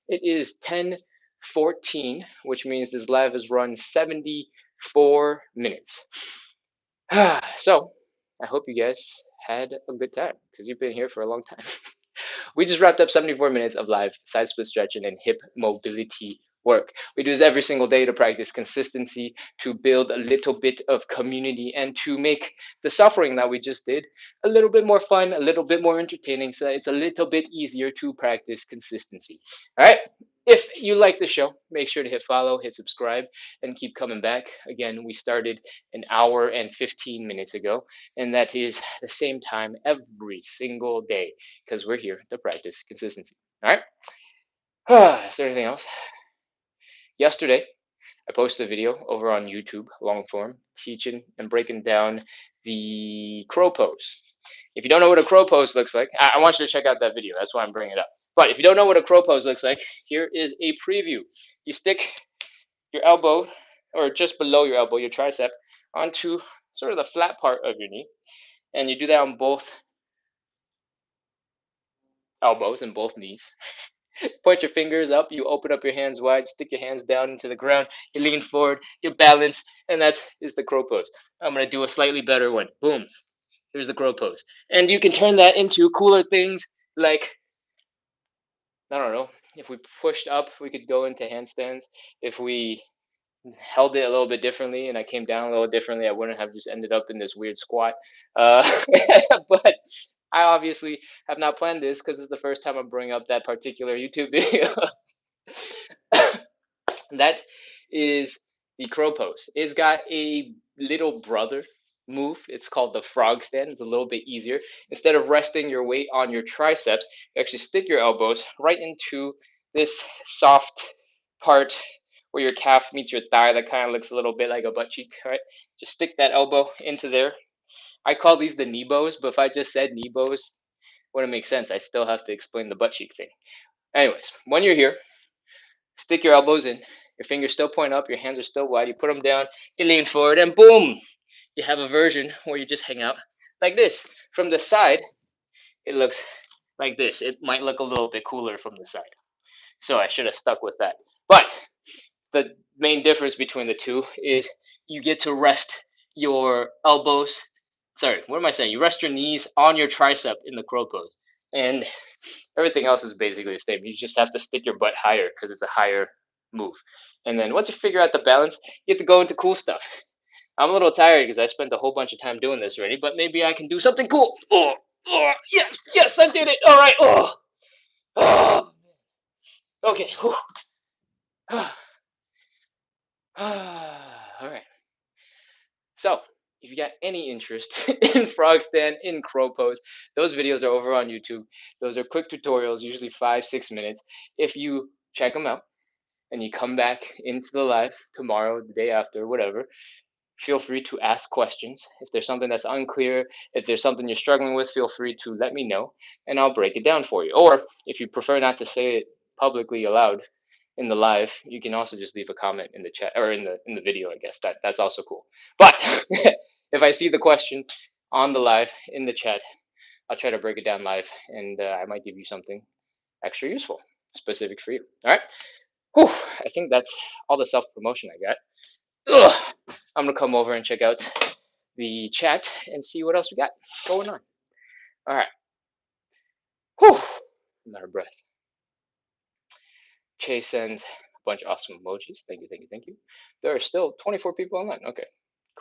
It is 10:14, which means this live has run 74 minutes. So I hope you guys had a good time because you've been here for a long time. We just wrapped up 74 minutes of live side split stretching and hip mobility work. We do this every single day to practice consistency, to build a little bit of community, and to make the suffering that we just did a little bit more fun, a little bit more entertaining, so that it's a little bit easier to practice consistency. All right. If you like the show, make sure to hit follow, hit subscribe, and keep coming back. Again, we started an hour and 15 minutes ago, and that is the same time every single day because we're here to practice consistency. All right. Is there anything else? Yesterday, I posted a video over on YouTube, long form, teaching and breaking down the crow pose. If you don't know what a crow pose looks like, I want you to check out that video. That's why I'm bringing it up. But if you don't know what a crow pose looks like, here is a preview. You stick your elbow, or just below your elbow, your tricep, onto sort of the flat part of your knee, and you do that on both elbows and both knees. Point your fingers up, you open up your hands wide, stick your hands down into the ground, you lean forward, you balance, and that is the crow pose. I'm going to do a slightly better one. Boom. Here's the crow pose. And you can turn that into cooler things like, I don't know, if we pushed up, we could go into handstands. If we held it a little bit differently and I came down a little differently, I wouldn't have just ended up in this weird squat. But I obviously have not planned this because it's the first time I'm bringing up that particular YouTube video. That is the crow pose. It's got a little brother move. It's called the frog stand. It's a little bit easier. Instead of resting your weight on your triceps, you actually stick your elbows right into this soft part where your calf meets your thigh that kind of looks a little bit like a butt cheek, right? Just stick that elbow into there. I call these the knee bows, but if I just said knee bows, wouldn't make sense. I still have to explain the butt cheek thing. Anyways, when you're here, stick your elbows in. Your fingers still point up. Your hands are still wide. You put them down. You lean forward, and boom! You have a version where you just hang out like this. From the side, it looks like this. It might look a little bit cooler from the side. So I should have stuck with that. But the main difference between the two is you get to rest your elbows. Sorry, what am I saying? You rest your knees on your tricep in the crow pose. And everything else is basically the same. You just have to stick your butt higher because it's a higher move. And then once you figure out the balance, you have to go into cool stuff. I'm a little tired because I spent a whole bunch of time doing this already, but maybe I can do something cool. Oh, yes, yes, I did it. All right. Oh, okay. All right. So, if you got any interest in frog stand, in crow pose, those videos are over on YouTube. Those are quick tutorials, usually 5, 6 minutes. If you check them out and you come back into the live tomorrow, the day after, whatever, feel free to ask questions. If there's something that's unclear, if there's something you're struggling with, feel free to let me know and I'll break it down for you. Or if you prefer not to say it publicly aloud in the live, you can also just leave a comment in the chat or in the video, I guess. That's also cool. But if I see the question on the live in the chat, I'll try to break it down live and I might give you something extra useful, specific for you. All right. Whew, I think that's all the self promotion I got. Ugh. I'm gonna come over and check out the chat and see what else we got going on. All right. Whew. I'm out of breath. Chase sends a bunch of awesome emojis. Thank you, thank you, thank you. There are still 24 people online. Okay.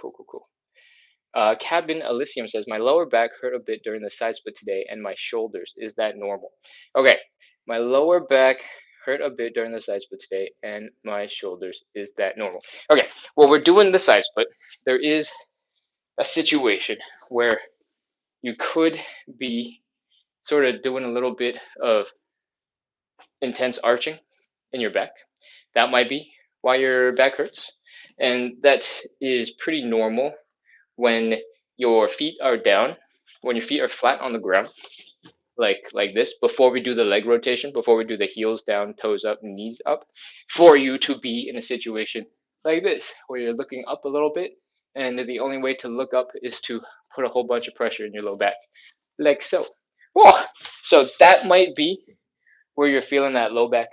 Cool, cool, cool. Cabin Elysium says, my lower back hurt a bit during the side split today and my shoulders. Is that normal? Okay. My lower back hurt a bit during the side split today and my shoulders. Is that normal? Okay. Well, we're doing the side split. There is a situation where you could be sort of doing a little bit of intense arching in your back. That might be why your back hurts. And that is pretty normal when your feet are down, when your feet are flat on the ground, like this, before we do the leg rotation, before we do the heels down, toes up, knees up, for you to be in a situation like this, where you're looking up a little bit, and the only way to look up is to put a whole bunch of pressure in your low back, like so. Oh, so that might be where you're feeling that low back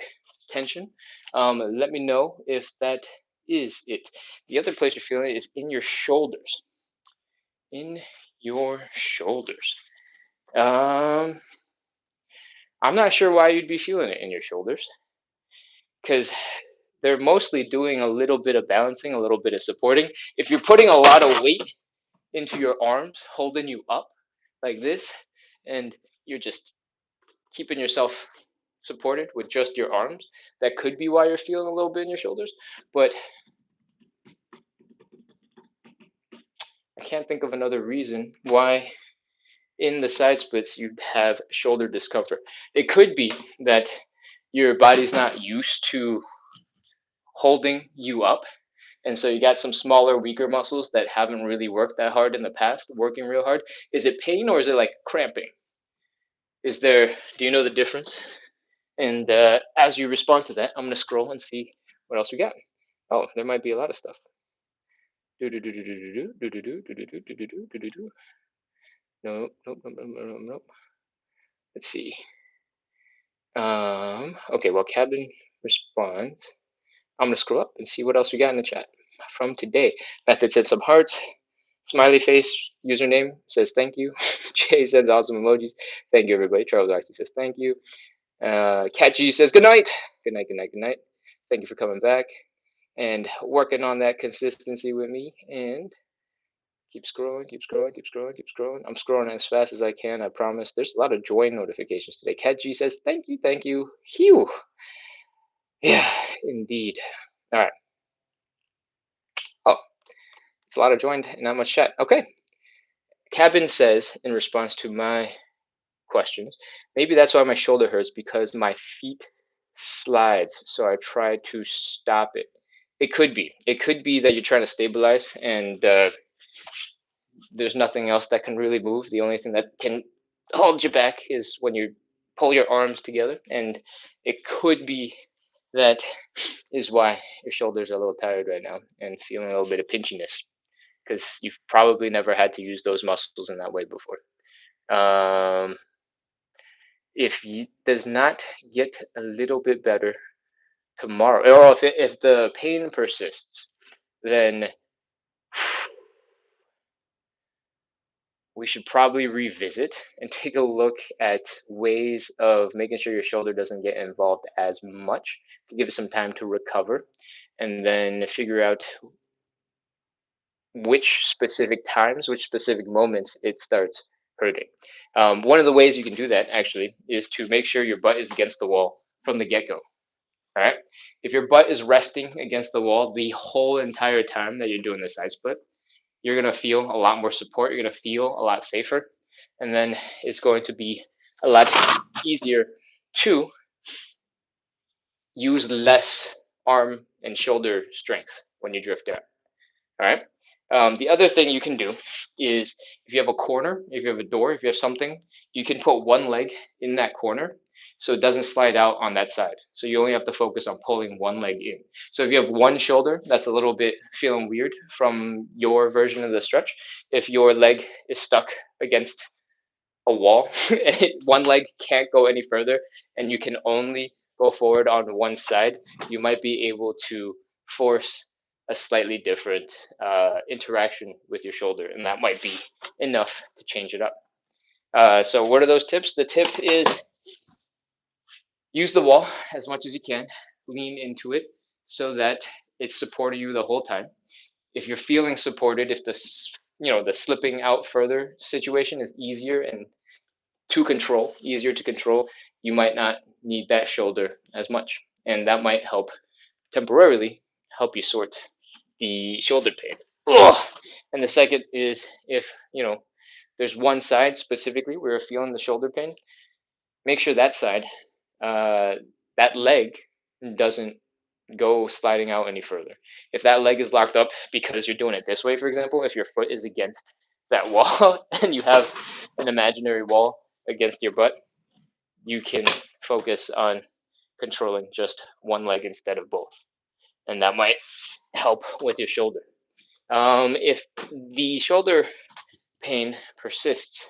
tension. Let me know if that is it. The other place you're feeling it is in your shoulders. In your shoulders. Um, I'm not sure why you'd be feeling it in your shoulders, because they're mostly doing a little bit of balancing, a little bit of supporting. If you're putting a lot of weight into your arms, holding you up like this, and you're just keeping yourself supported with just your arms, that could be why you're feeling a little bit in your shoulders. But I can't think of another reason why in the side splits you'd have shoulder discomfort. It could be that your body's not used to holding you up. And so you got some smaller, weaker muscles that haven't really worked that hard in the past, working real hard. Is it pain or is it like cramping? Do you know the difference? And as you respond to that, I'm going to scroll and see what else we got. Oh, there might be a lot of stuff. No, nope, nope, nope, nope, nope, nope. Let's see. Okay, well, Cabin responds. I'm gonna scroll up and see what else we got in the chat from today. Method said some hearts. Smiley face username says thank you. Jay sends awesome emojis. Thank you, everybody. Charles Arcey says thank you. Cat G says good night. Good night, good night, good night. Thank you for coming back. and working on that consistency with me. And keep scrolling, keep scrolling, keep scrolling, keep scrolling. I'm scrolling as fast as I can, I promise. There's a lot of join notifications today. Cat G says, thank you, thank you. Phew. Yeah, indeed. All right. Oh, it's a lot of joined and not much chat. Okay. Cabin says, in response to my questions, maybe that's why my shoulder hurts because my feet slides. So I try to stop it. It could be. It could be that you're trying to stabilize and there's nothing else that can really move. The only thing that can hold you back is when you pull your arms together, and it could be that is why your shoulders are a little tired right now and feeling a little bit of pinchiness because you've probably never had to use those muscles in that way before. If it does not get a little bit better tomorrow, or if the pain persists, then we should probably revisit and take a look at ways of making sure your shoulder doesn't get involved as much to give it some time to recover and then figure out which specific times, which specific moments it starts hurting. One of the ways you can do that actually is to make sure your butt is against the wall from the get go. All right. If your butt is resting against the wall the whole entire time that you're doing the side split, you're going to feel a lot more support. You're going to feel a lot safer. And then it's going to be a lot easier to use less arm and shoulder strength when you drift down. All right. The other thing you can do is if you have a corner, if you have a door, if you have something, you can put one leg in that corner so it doesn't slide out on that side. So you only have to focus on pulling one leg in. So if you have one shoulder that's a little bit feeling weird from your version of the stretch, if your leg is stuck against a wall and one leg can't go any further and you can only go forward on one side, you might be able to force a slightly different interaction with your shoulder, and that might be enough to change it up. So what are those tips? The tip is use the wall as much as you can, lean into it so that it's supporting you the whole time. If you're feeling supported, if the slipping out further situation is easier and easier to control, you might not need that shoulder as much. And that might help temporarily help you sort the shoulder pain. Ugh. And the second is if, there's one side specifically where you're feeling the shoulder pain, make sure that side, uh, that leg doesn't go sliding out any further. If that leg is locked up because you're doing it this way, for example, if your foot is against that wall and you have an imaginary wall against your butt, you can focus on controlling just one leg instead of both. And that might help with your shoulder. If the shoulder pain persists,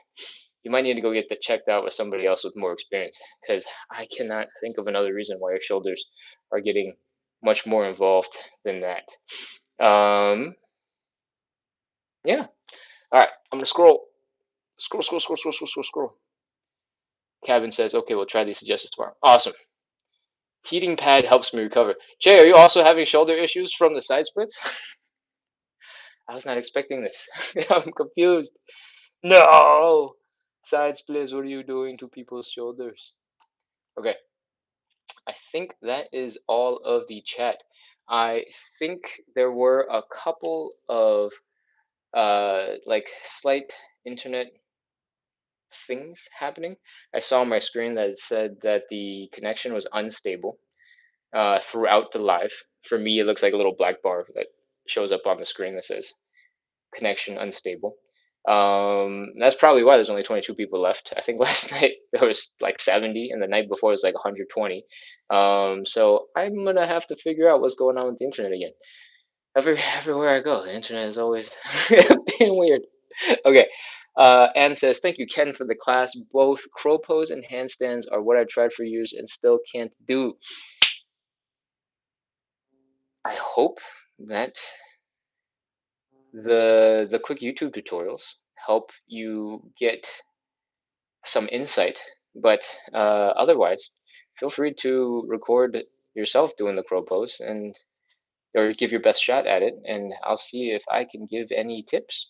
you might need to go get that checked out with somebody else with more experience because I cannot think of another reason why your shoulders are getting much more involved than that. Yeah. All right. I'm going to scroll. Cabin says, okay, we'll try these suggestions tomorrow. Awesome. Heating pad helps me recover. Jay, are you also having shoulder issues from the side splits? I was not expecting this. I'm confused. No! Side splits, what are you doing to people's shoulders? Okay, I think that is all of the chat. I think there were a couple of like slight internet things happening. I saw on my screen that it said that the connection was unstable throughout the live. For me, it looks like a little black bar that shows up on the screen that says connection unstable. That's probably why there's only 22 people left. I think last night there was like 70, and the night before was like 120. So I'm gonna have to figure out what's going on with the internet again. Everywhere I go, the internet is always being weird. Okay. Anne says, thank you, Ken, for the class. Both crow pose and handstands are what I tried for years and still can't do. I hope that the quick YouTube tutorials help you get some insight, but otherwise, feel free to record yourself doing the crow pose and or give your best shot at it, and I'll see if I can give any tips.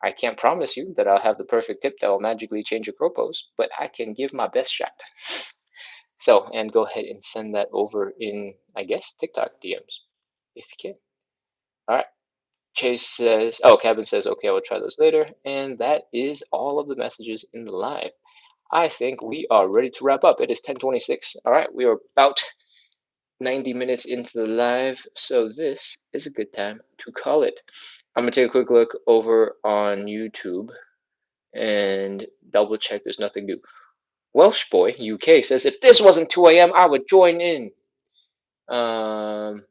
I can't promise you that I'll have the perfect tip that will magically change your crow pose, but I can give my best shot. So, and go ahead and send that over in, I guess, TikTok DMs, if you can. All right. Chase says, oh, Kevin says, okay, I will try those later. And that is all of the messages in the live. I think we are ready to wrap up. It is 10:26. All right, we are about 90 minutes into the live, so this is a good time to call it. I'm gonna take a quick look over on YouTube and double check there's nothing new. Welsh Boy UK says, if this wasn't 2 a.m., I would join in. Um,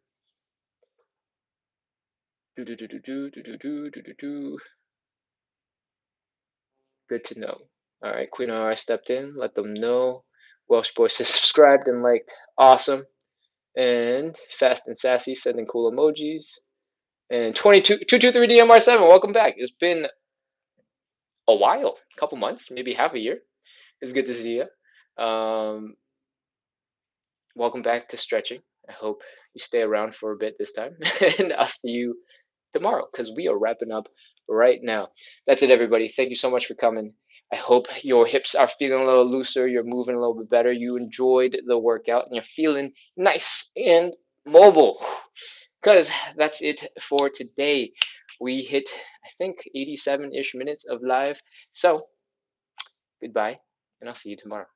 do do do do do do do do do do. Good to know. All right, Queen R stepped in. Let them know. Welsh Boy says subscribed and liked. Awesome. And Fast and Sassy sending cool emojis. And 223DMR7, welcome back. It's been a while, a couple months, maybe half a year. It's good to see you. Welcome back to stretching. I hope you stay around for a bit this time, and I'll see you tomorrow because we are wrapping up right now. That's it, everybody. Thank you so much for coming. I hope your hips are feeling a little looser, you're moving a little bit better, you enjoyed the workout, and you're feeling nice and mobile. Because that's it for today. We hit, I think, 87 ish minutes of live. So, goodbye, and I'll see you tomorrow.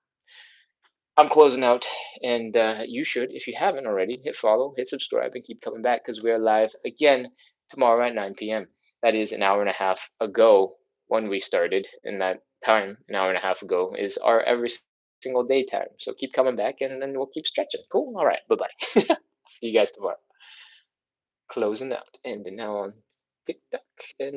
I'm closing out, and you should, if you haven't already, hit follow, hit subscribe, and keep coming back because we are live again tomorrow at 9 p.m. That is an hour and a half ago when we started, and that time, an hour and a half ago, is our every single day time. So keep coming back, and then we'll keep stretching. Cool? All right. Bye bye. See you guys tomorrow. Closing out, and now on TikTok and